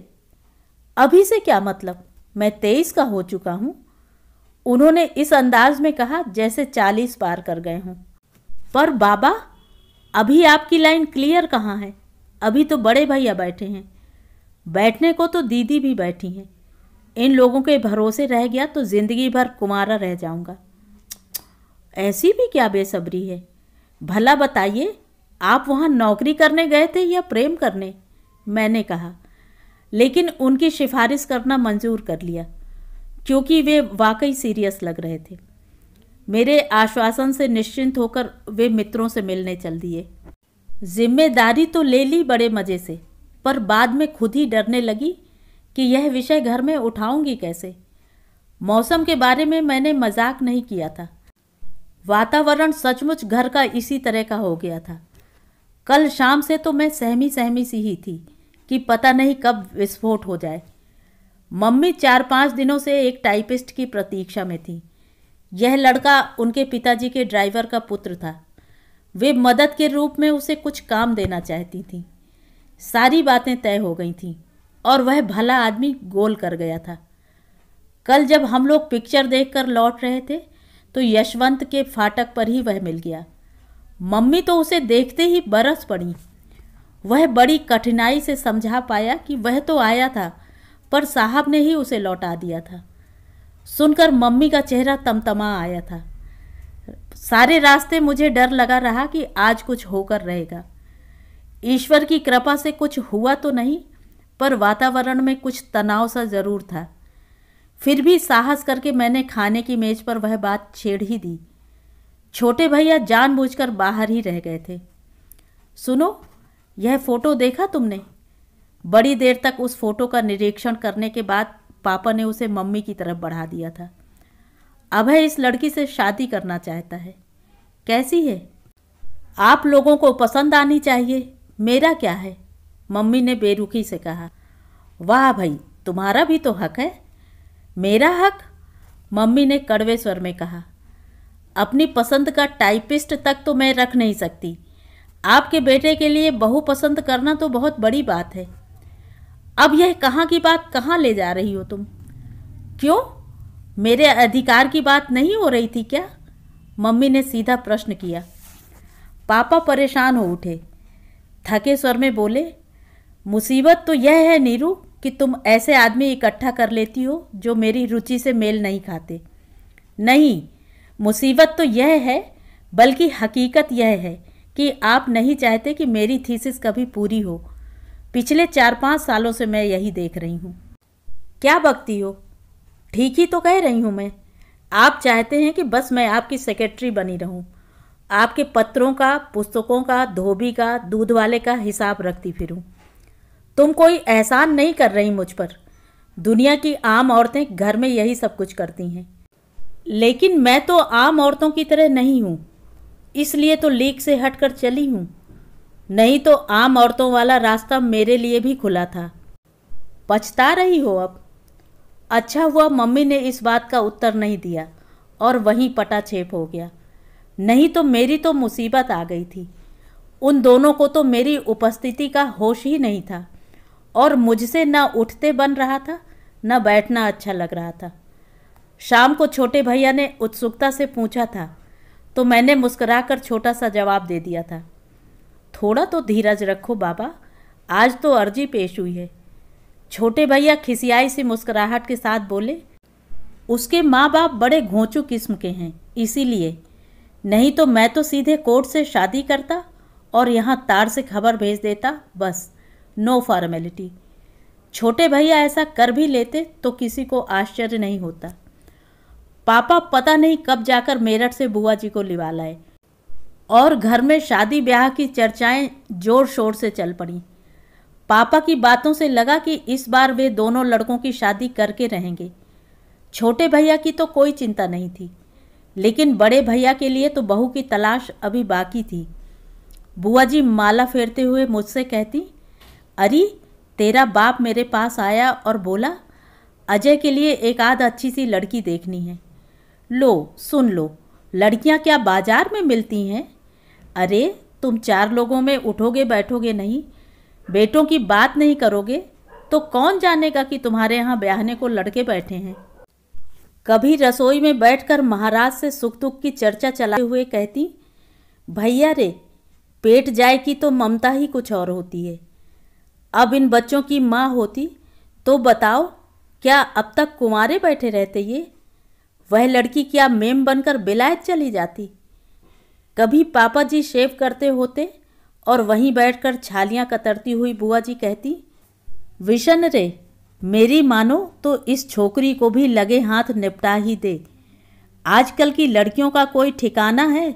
अभी से क्या मतलब? मैं 23 का हो चुका हूँ। उन्होंने इस अंदाज में कहा जैसे 40 पार कर गए हों। पर बाबा, अभी आपकी लाइन क्लियर कहाँ है? अभी तो बड़े भैया बैठे हैं। बैठने को तो दीदी भी बैठी हैं। इन लोगों के भरोसे रह गया तो जिंदगी भर कुंवारा रह जाऊंगा। ऐसी भी क्या बेसब्री है? भला बताइए, आप वहाँ नौकरी करने गए थे या प्रेम करने? मैंने कहा, लेकिन उनकी सिफारिश करना मंजूर कर लिया क्योंकि वे वाकई सीरियस लग रहे थे। मेरे आश्वासन से निश्चिंत होकर वे मित्रों से मिलने चल दिए। जिम्मेदारी तो ले ली बड़े मज़े से, पर बाद में खुद ही डरने लगी कि यह विषय घर में उठाऊंगी कैसे। मौसम के बारे में मैंने मजाक नहीं किया था। वातावरण सचमुच घर का इसी तरह का हो गया था। कल शाम से तो मैं सहमी सहमी सी ही थी कि पता नहीं कब विस्फोट हो जाए। मम्मी 4-5 दिनों से एक टाइपिस्ट की प्रतीक्षा में थी। यह लड़का उनके पिताजी के ड्राइवर का पुत्र था। वे मदद के रूप में उसे कुछ काम देना चाहती थीं। सारी बातें तय हो गई थीं और वह भला आदमी गोल कर गया था। कल जब हम लोग पिक्चर देखकर लौट रहे थे तो यशवंत के फाटक पर ही वह मिल गया। मम्मी तो उसे देखते ही बरस पड़ी। वह बड़ी कठिनाई से समझा पाया कि वह तो आया था, पर साहब ने ही उसे लौटा दिया था। सुनकर मम्मी का चेहरा तमतमा आया था। सारे रास्ते मुझे डर लगा रहा कि आज कुछ होकर रहेगा। ईश्वर की कृपा से कुछ हुआ तो नहीं, पर वातावरण में कुछ तनाव सा जरूर था। फिर भी साहस करके मैंने खाने की मेज पर वह बात छेड़ ही दी। छोटे भैया जानबूझकर बाहर ही रह गए थे। सुनो, यह फोटो देखा तुमने? बड़ी देर तक उस फोटो का निरीक्षण करने के बाद पापा ने उसे मम्मी की तरफ बढ़ा दिया था। अभय इस लड़की से शादी करना चाहता है। कैसी है? आप लोगों को पसंद आनी चाहिए, मेरा क्या है? मम्मी ने बेरुखी से कहा। वाह भाई, तुम्हारा भी तो हक है। मेरा हक? मम्मी ने कड़वे स्वर में कहा। अपनी पसंद का टाइपिस्ट तक तो मैं रख नहीं सकती। आपके बेटे के लिए बहू पसंद करना तो बहुत बड़ी बात है। अब यह कहाँ की बात कहाँ ले जा रही हो तुम? क्यों, मेरे अधिकार की बात नहीं हो रही थी क्या? मम्मी ने सीधा प्रश्न किया। पापा परेशान हो उठे। थके स्वर में बोले, मुसीबत तो यह है नीरू कि तुम ऐसे आदमी इकट्ठा कर लेती हो जो मेरी रुचि से मेल नहीं खाते। नहीं, मुसीबत तो यह है, बल्कि हकीकत यह है कि आप नहीं चाहते कि मेरी थीसिस कभी पूरी हो। पिछले 4-5 सालों से मैं यही देख रही हूँ। क्या बकती हो? ठीक ही तो कह रही हूँ मैं। आप चाहते हैं कि बस मैं आपकी सेक्रेटरी बनी रहूँ, आपके पत्रों का, पुस्तकों का, धोबी का, दूध वाले का हिसाब रखती फिरूँ। तुम कोई एहसान नहीं कर रही मुझ पर। दुनिया की आम औरतें घर में यही सब कुछ करती हैं, लेकिन मैं तो आम औरतों की तरह नहीं हूँ, इसलिए तो लीक से हटकर चली हूँ। नहीं तो आम औरतों वाला रास्ता मेरे लिए भी खुला था। पछता रही हो अब? अच्छा हुआ मम्मी ने इस बात का उत्तर नहीं दिया और वहीं पटाछेप हो गया। नहीं तो मेरी तो मुसीबत आ गई थी। उन दोनों को तो मेरी उपस्थिति का होश ही नहीं था और मुझसे न उठते बन रहा था, न बैठना अच्छा लग रहा था। शाम को छोटे भैया ने उत्सुकता से पूछा था तो मैंने मुस्कुराकर छोटा सा जवाब दे दिया था। थोड़ा तो धीरज रखो बाबा, आज तो अर्जी पेश हुई है। छोटे भैया खिसियाई सी मुस्कुराहट के साथ बोले, उसके माँ बाप बड़े घोंचू किस्म के हैं, इसीलिए। नहीं तो मैं तो सीधे कोर्ट से शादी करता और यहाँ तार से खबर भेज देता, बस, नो फॉर्मेलिटी। छोटे भैया ऐसा कर भी लेते तो किसी को आश्चर्य नहीं होता। पापा पता नहीं कब जाकर मेरठ से बुआ जी को लिवा लाए और घर में शादी ब्याह की चर्चाएं जोर शोर से चल पड़ी। पापा की बातों से लगा कि इस बार वे दोनों लड़कों की शादी करके रहेंगे। छोटे भैया की तो कोई चिंता नहीं थी, लेकिन बड़े भैया के लिए तो बहू की तलाश अभी बाकी थी। बुआ जी माला फेरते हुए मुझसे कहती, अरे तेरा बाप मेरे पास आया और बोला, अजय के लिए एक आध अच्छी सी लड़की देखनी है। लो सुन लो, लड़कियां क्या बाजार में मिलती हैं? अरे तुम 4 लोगों में उठोगे बैठोगे नहीं, बेटों की बात नहीं करोगे तो कौन जानेगा कि तुम्हारे यहाँ ब्याहने को लड़के बैठे हैं। कभी रसोई में बैठकर महाराज से सुख दुख की चर्चा चलाते हुए कहती, भैया रे, पेट जाए की तो ममता ही कुछ और होती है। अब इन बच्चों की माँ होती तो बताओ, क्या अब तक कुंवारे बैठे रहते ये? वह लड़की क्या मेम बनकर बेलायत चली जाती? कभी पापा जी शेव करते होते और वहीं बैठकर छालियाँ कतरती हुई बुआ जी कहती, विशन रे, मेरी मानो तो इस छोकरी को भी लगे हाथ निपटा ही दे। आजकल की लड़कियों का कोई ठिकाना है?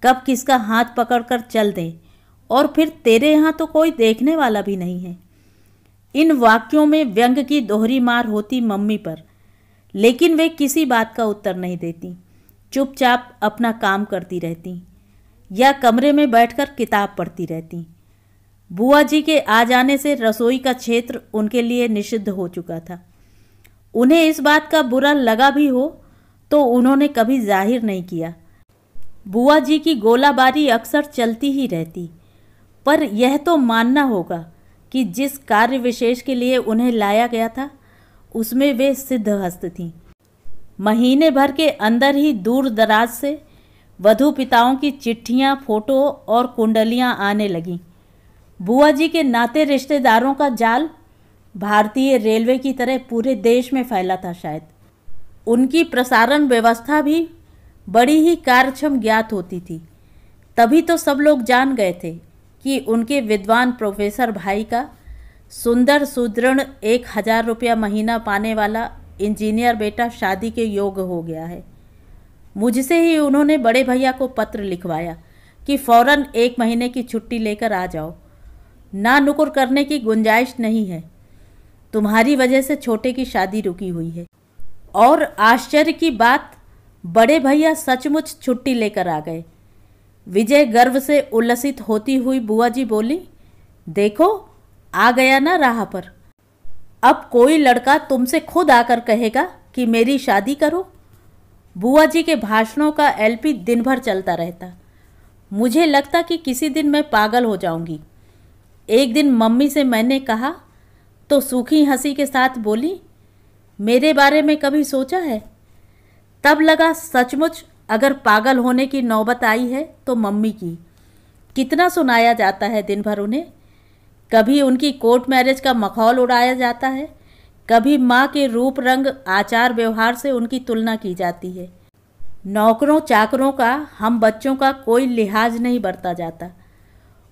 कब किसका हाथ पकड़कर चल दें और फिर तेरे यहाँ तो कोई देखने वाला भी नहीं है। इन वाक्यों में व्यंग की दोहरी मार होती मम्मी पर, लेकिन वे किसी बात का उत्तर नहीं देती, चुपचाप अपना काम करती रहती या कमरे में बैठकर किताब पढ़ती रहती। बुआ जी के आ जाने से रसोई का क्षेत्र उनके लिए निषिद्ध हो चुका था। उन्हें इस बात का बुरा लगा भी हो तो उन्होंने कभी जाहिर नहीं किया। बुआ जी की गोलाबारी अक्सर चलती ही रहती, पर यह तो मानना होगा कि जिस कार्य विशेष के लिए उन्हें लाया गया था उसमें वे सिद्धहस्त थीं। महीने भर के अंदर ही दूर दराज से वधू पिताओं की चिट्ठियां, फोटो और कुंडलियां आने लगीं। बुआ जी के नाते रिश्तेदारों का जाल भारतीय रेलवे की तरह पूरे देश में फैला था। शायद उनकी प्रसारण व्यवस्था भी बड़ी ही कार्यक्षम ज्ञात होती थी। तभी तो सब लोग जान गए थे कि उनके विद्वान प्रोफेसर भाई का सुंदर सुदृढ़ 1000 रुपया महीना पाने वाला इंजीनियर बेटा शादी के योग्य हो गया है। मुझसे ही उन्होंने बड़े भैया को पत्र लिखवाया कि फौरन 1 महीने की छुट्टी लेकर आ जाओ, ना नुकुर करने की गुंजाइश नहीं है। तुम्हारी वजह से छोटे की शादी रुकी हुई है। और आश्चर्य की बात, बड़े भैया सचमुच छुट्टी लेकर आ गए। विजय गर्व से उल्लसित होती हुई बुआ जी बोली, देखो आ गया ना राह पर। अब कोई लड़का तुमसे खुद आकर कहेगा कि मेरी शादी करो। बुआ जी के भाषणों का एलपी दिन भर चलता रहता। मुझे लगता कि किसी दिन मैं पागल हो जाऊंगी। एक दिन मम्मी से मैंने कहा तो सूखी हंसी के साथ बोली, मेरे बारे में कभी सोचा है? तब लगा सचमुच अगर पागल होने की नौबत आई है तो मम्मी की। कितना सुनाया जाता है दिन भर उन्हें। कभी उनकी कोर्ट मैरिज का मखौल उड़ाया जाता है, कभी माँ के रूप रंग आचार व्यवहार से उनकी तुलना की जाती है। नौकरों चाकरों का, हम बच्चों का कोई लिहाज नहीं बरता जाता।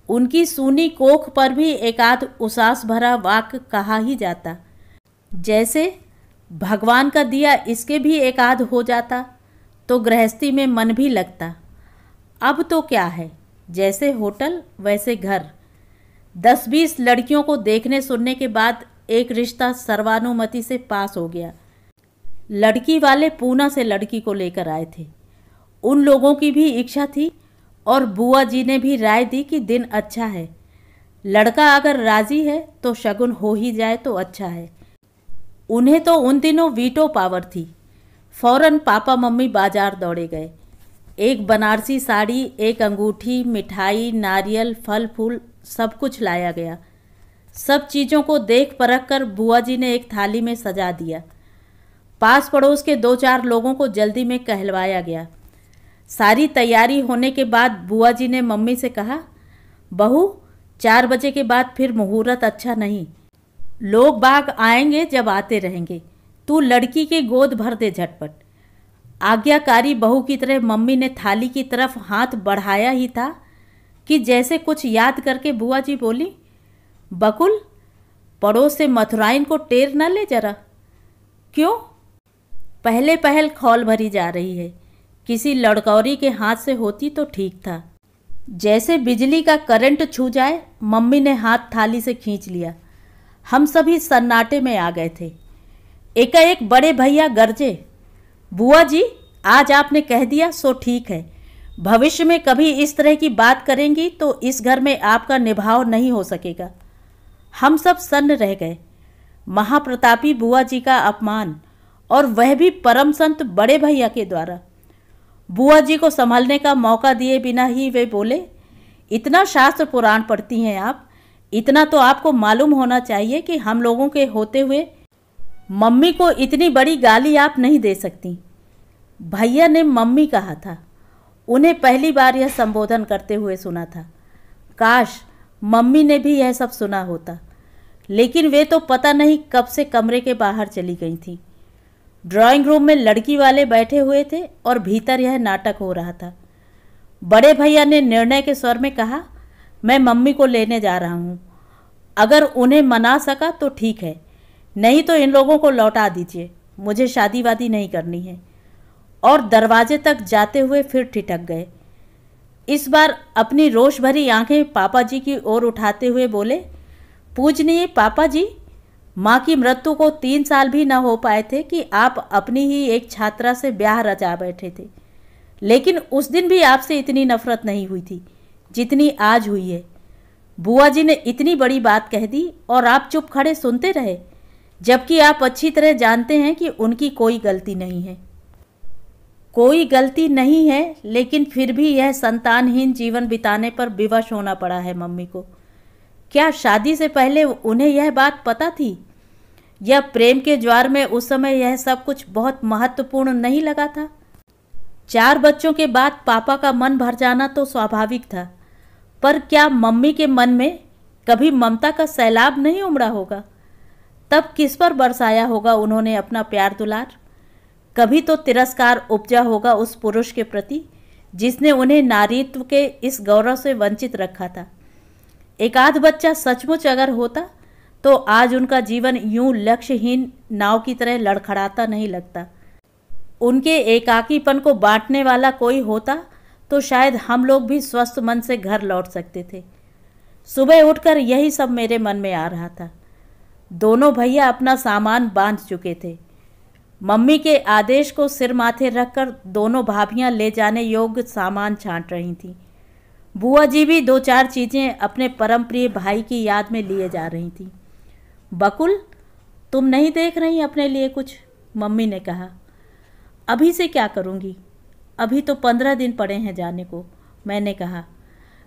उनकी सूनी कोख पर भी एकाध उसास भरा वाक्य कहा ही जाता, जैसे भगवान का दिया इसके भी एकाध हो जाता तो गृहस्थी में मन भी लगता। अब तो क्या है, जैसे होटल वैसे घर। 10-20 लड़कियों को देखने सुनने के बाद एक रिश्ता सर्वानुमति से पास हो गया। लड़की वाले पूना से लड़की को लेकर आए थे। उन लोगों की भी इच्छा थी और बुआ जी ने भी राय दी कि दिन अच्छा है। लड़का अगर राजी है तो शगुन हो ही जाए तो अच्छा है। उन्हें तो उन दिनों वीटो पावर थी। फौरन पापा मम्मी बाजार दौड़े गए। एक बनारसी साड़ी, एक अंगूठी, मिठाई, नारियल, फल फूल सब कुछ लाया गया। सब चीज़ों को देख परख कर बुआ जी ने एक थाली में सजा दिया। पास पड़ोस के 2-4 लोगों को जल्दी में कहलवाया गया। सारी तैयारी होने के बाद बुआ जी ने मम्मी से कहा, बहू 4 बजे के बाद फिर मुहूर्त अच्छा नहीं। लोग बाग आएंगे जब आते रहेंगे। तू लड़की के गोद भर दे झटपट। आज्ञाकारी बहू की तरह मम्मी ने थाली की तरफ हाथ बढ़ाया ही था कि जैसे कुछ याद करके बुआ जी बोली, बकुल पड़ोस से मथुराइन को टेर न ले जरा। क्यों? पहले पहल खौल भरी जा रही है। किसी लड़कौरी के हाथ से होती तो ठीक था। जैसे बिजली का करंट छू जाए, मम्मी ने हाथ थाली से खींच लिया। हम सभी सन्नाटे में आ गए थे। एकाएक बड़े भैया गरजे, बुआ जी आज आपने कह दिया सो ठीक है। भविष्य में कभी इस तरह की बात करेंगी तो इस घर में आपका निभाव नहीं हो सकेगा। हम सब सन्न रह गए। महाप्रतापी बुआ जी का अपमान, और वह भी परम संत बड़े भैया के द्वारा। बुआ जी को संभलने का मौका दिए बिना ही वे बोले, इतना शास्त्र पुराण पढ़ती हैं आप, इतना तो आपको मालूम होना चाहिए कि हम लोगों के होते हुए मम्मी को इतनी बड़ी गाली आप नहीं दे सकती। भैया ने मम्मी कहा था। उन्हें पहली बार यह संबोधन करते हुए सुना था। काश मम्मी ने भी यह सब सुना होता, लेकिन वे तो पता नहीं कब से कमरे के बाहर चली गई थीं। ड्राइंग रूम में लड़की वाले बैठे हुए थे और भीतर यह नाटक हो रहा था। बड़े भैया ने निर्णय के स्वर में कहा, मैं मम्मी को लेने जा रहा हूँ। अगर उन्हें मना सका तो ठीक है, नहीं तो इन लोगों को लौटा दीजिए, मुझे शादी वादी नहीं करनी है। और दरवाजे तक जाते हुए फिर ठिठक गए। इस बार अपनी रोष भरी आंखें पापा जी की ओर उठाते हुए बोले, पूजनीय पापा जी, माँ की मृत्यु को 3 साल भी न हो पाए थे कि आप अपनी ही एक छात्रा से ब्याह रचा बैठे थे। लेकिन उस दिन भी आपसे इतनी नफरत नहीं हुई थी जितनी आज हुई है। बुआ जी ने इतनी बड़ी बात कह दी और आप चुप खड़े सुनते रहे, जबकि आप अच्छी तरह जानते हैं कि उनकी कोई गलती नहीं है। कोई गलती नहीं है, लेकिन फिर भी यह संतानहीन जीवन बिताने पर विवश होना पड़ा है मम्मी को। क्या शादी से पहले उन्हें यह बात पता थी? या प्रेम के ज्वार में उस समय यह सब कुछ बहुत महत्वपूर्ण नहीं लगा था? 4 बच्चों के बाद पापा का मन भर जाना तो स्वाभाविक था, पर क्या मम्मी के मन में कभी ममता का सैलाब नहीं उमड़ा होगा? तब किस पर बरसाया होगा उन्होंने अपना प्यार दुलार? कभी तो तिरस्कार उपजा होगा उस पुरुष के प्रति जिसने उन्हें नारीत्व के इस गौरव से वंचित रखा था। एक आध बच्चा सचमुच अगर होता तो आज उनका जीवन यूं लक्ष्यहीन नाव की तरह लड़खड़ाता नहीं लगता। उनके एकाकीपन को बांटने वाला कोई होता तो शायद हम लोग भी स्वस्थ मन से घर लौट सकते थे। सुबह उठकर यही सब मेरे मन में आ रहा था। दोनों भैया अपना सामान बांध चुके थे। मम्मी के आदेश को सिर माथे रखकर दोनों भाभियां ले जाने योग्य सामान छांट रही थीं। बुआ जी भी 2-4 चीज़ें अपने परम प्रिय भाई की याद में लिए जा रही थीं। बकुल, तुम नहीं देख रही अपने लिए कुछ? मम्मी ने कहा। अभी से क्या करूँगी, अभी तो 15 दिन पड़े हैं जाने को, मैंने कहा।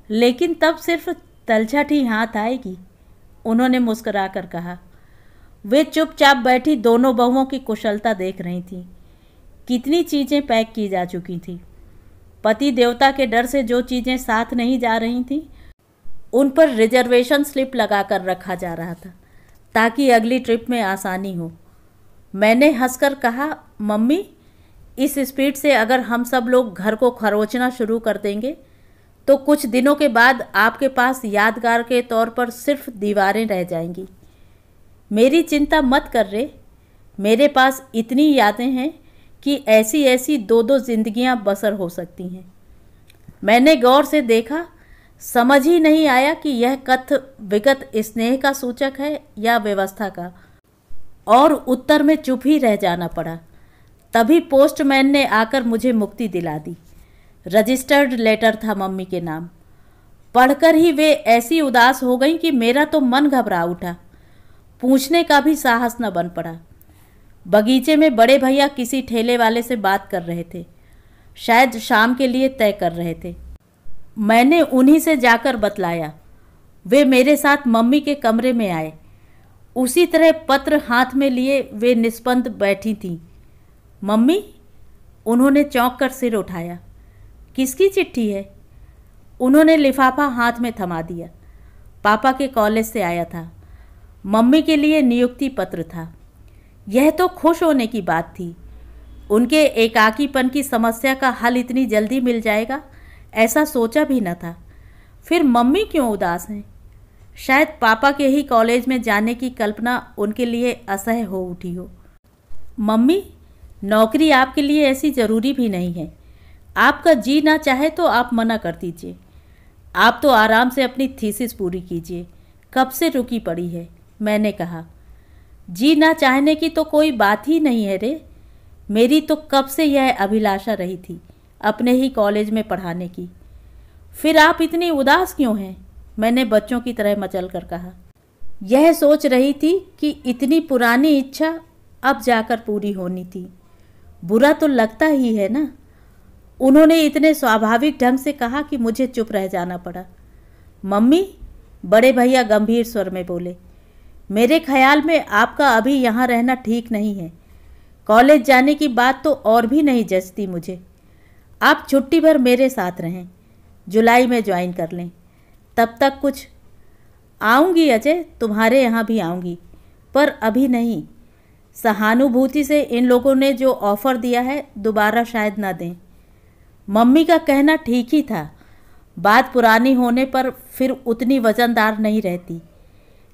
लेकिन तब सिर्फ तलछट ही हाथ आएगी, उन्होंने मुस्कुरा कर कहा। वे चुपचाप बैठी दोनों बहुओं की कुशलता देख रही थीं। कितनी चीज़ें पैक की जा चुकी थीं। पति देवता के डर से जो चीज़ें साथ नहीं जा रही थीं उन पर रिजर्वेशन स्लिप लगा कर रखा जा रहा था ताकि अगली ट्रिप में आसानी हो। मैंने हंसकर कहा, मम्मी, इस स्पीड से अगर हम सब लोग घर को खरोचना शुरू कर देंगे तो कुछ दिनों के बाद आपके पास यादगार के तौर पर सिर्फ दीवारें रह जाएंगी। मेरी चिंता मत कर रे, मेरे पास इतनी यादें हैं कि ऐसी ऐसी 2-2 जिंदगियां बसर हो सकती हैं। मैंने गौर से देखा, समझ ही नहीं आया कि यह कथ विगत स्नेह का सूचक है या व्यवस्था का, और उत्तर में चुप ही रह जाना पड़ा। तभी पोस्टमैन ने आकर मुझे मुक्ति दिला दी। रजिस्टर्ड लेटर था मम्मी के नाम। पढ़कर ही वे ऐसी उदास हो गई कि मेरा तो मन घबरा उठा। पूछने का भी साहस न बन पड़ा। बगीचे में बड़े भैया किसी ठेले वाले से बात कर रहे थे, शायद शाम के लिए तय कर रहे थे। मैंने उन्हीं से जाकर बतलाया। वे मेरे साथ मम्मी के कमरे में आए। उसी तरह पत्र हाथ में लिए वे निस्पंद बैठी थीं। मम्मी, उन्होंने चौंक कर सिर उठाया। किसकी चिट्ठी है? उन्होंने लिफाफा हाथ में थमा दिया। पापा के कॉलेज से आया था। मम्मी के लिए नियुक्ति पत्र था। यह तो खुश होने की बात थी। उनके एकाकीपन की समस्या का हल इतनी जल्दी मिल जाएगा ऐसा सोचा भी न था। फिर मम्मी क्यों उदास हैं? शायद पापा के ही कॉलेज में जाने की कल्पना उनके लिए असह्य हो उठी हो। मम्मी, नौकरी आपके लिए ऐसी ज़रूरी भी नहीं है। आपका जी ना चाहे तो आप मना कर दीजिए। आप तो आराम से अपनी थीसिस पूरी कीजिए, कब से रुकी पड़ी है, मैंने कहा। जी ना चाहने की तो कोई बात ही नहीं है रे। मेरी तो कब से यह अभिलाषा रही थी अपने ही कॉलेज में पढ़ाने की। फिर आप इतनी उदास क्यों हैं? मैंने बच्चों की तरह मचल कर कहा। यह सोच रही थी कि इतनी पुरानी इच्छा अब जाकर पूरी होनी थी। बुरा तो लगता ही है ना। उन्होंने इतने स्वाभाविक ढंग से कहा कि मुझे चुप रह जाना पड़ा। मम्मी, बड़े भैया गंभीर स्वर में बोले, मेरे ख्याल में आपका अभी यहाँ रहना ठीक नहीं है। कॉलेज जाने की बात तो और भी नहीं जचती मुझे। आप छुट्टी भर मेरे साथ रहें, जुलाई में ज्वाइन कर लें। तब तक कुछ आऊँगी अजय, तुम्हारे यहाँ भी आऊँगी, पर अभी नहीं। सहानुभूति से इन लोगों ने जो ऑफ़र दिया है दोबारा शायद ना दें। मम्मी का कहना ठीक ही था। बात पुरानी होने पर फिर उतनी वजनदार नहीं रहती।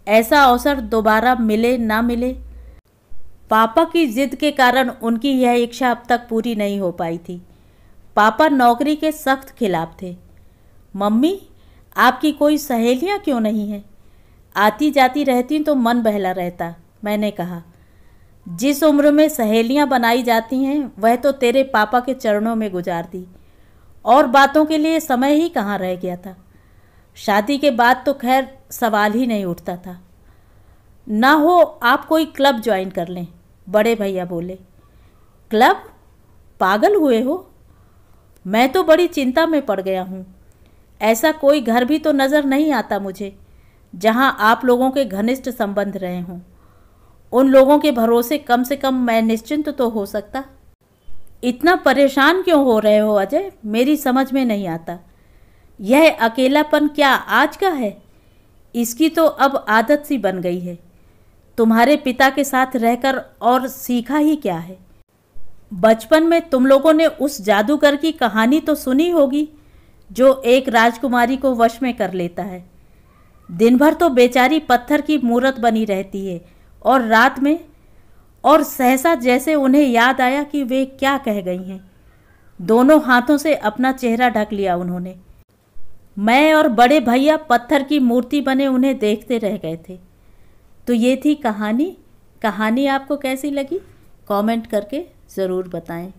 ऐसा अवसर दोबारा मिले ना मिले। पापा की जिद के कारण उनकी यह इच्छा अब तक पूरी नहीं हो पाई थी। पापा नौकरी के सख्त खिलाफ थे। मम्मी, आपकी कोई सहेलियां क्यों नहीं हैं? आती जाती रहती तो मन बहला रहता, मैंने कहा। जिस उम्र में सहेलियां बनाई जाती हैं वह तो तेरे पापा के चरणों में गुजार दी, और बातों के लिए समय ही कहाँ रह गया था। शादी के बाद तो खैर सवाल ही नहीं उठता था। ना हो आप कोई क्लब ज्वाइन कर लें, बड़े भैया बोले। क्लब? पागल हुए हो? मैं तो बड़ी चिंता में पड़ गया हूँ। ऐसा कोई घर भी तो नज़र नहीं आता मुझे जहाँ आप लोगों के घनिष्ठ संबंध रहे हों। उन लोगों के भरोसे कम से कम मैं निश्चिंत तो हो सकता। इतना परेशान क्यों हो रहे हो अजय? मेरी समझ में नहीं आता। यह अकेलापन क्या आज का है? इसकी तो अब आदत सी बन गई है। तुम्हारे पिता के साथ रहकर और सीखा ही क्या है? बचपन में तुम लोगों ने उस जादूगर की कहानी तो सुनी होगी जो एक राजकुमारी को वश में कर लेता है। दिन भर तो बेचारी पत्थर की मूरत बनी रहती है, और रात में, और सहसा जैसे उन्हें याद आया कि वे क्या कह गई हैं, दोनों हाथों से अपना चेहरा ढक लिया उन्होंने। मैं और बड़े भैया पत्थर की मूर्ति बने उन्हें देखते रह गए थे। तो ये थी कहानी। कहानी आपको कैसी लगी कमेंट करके ज़रूर बताएं।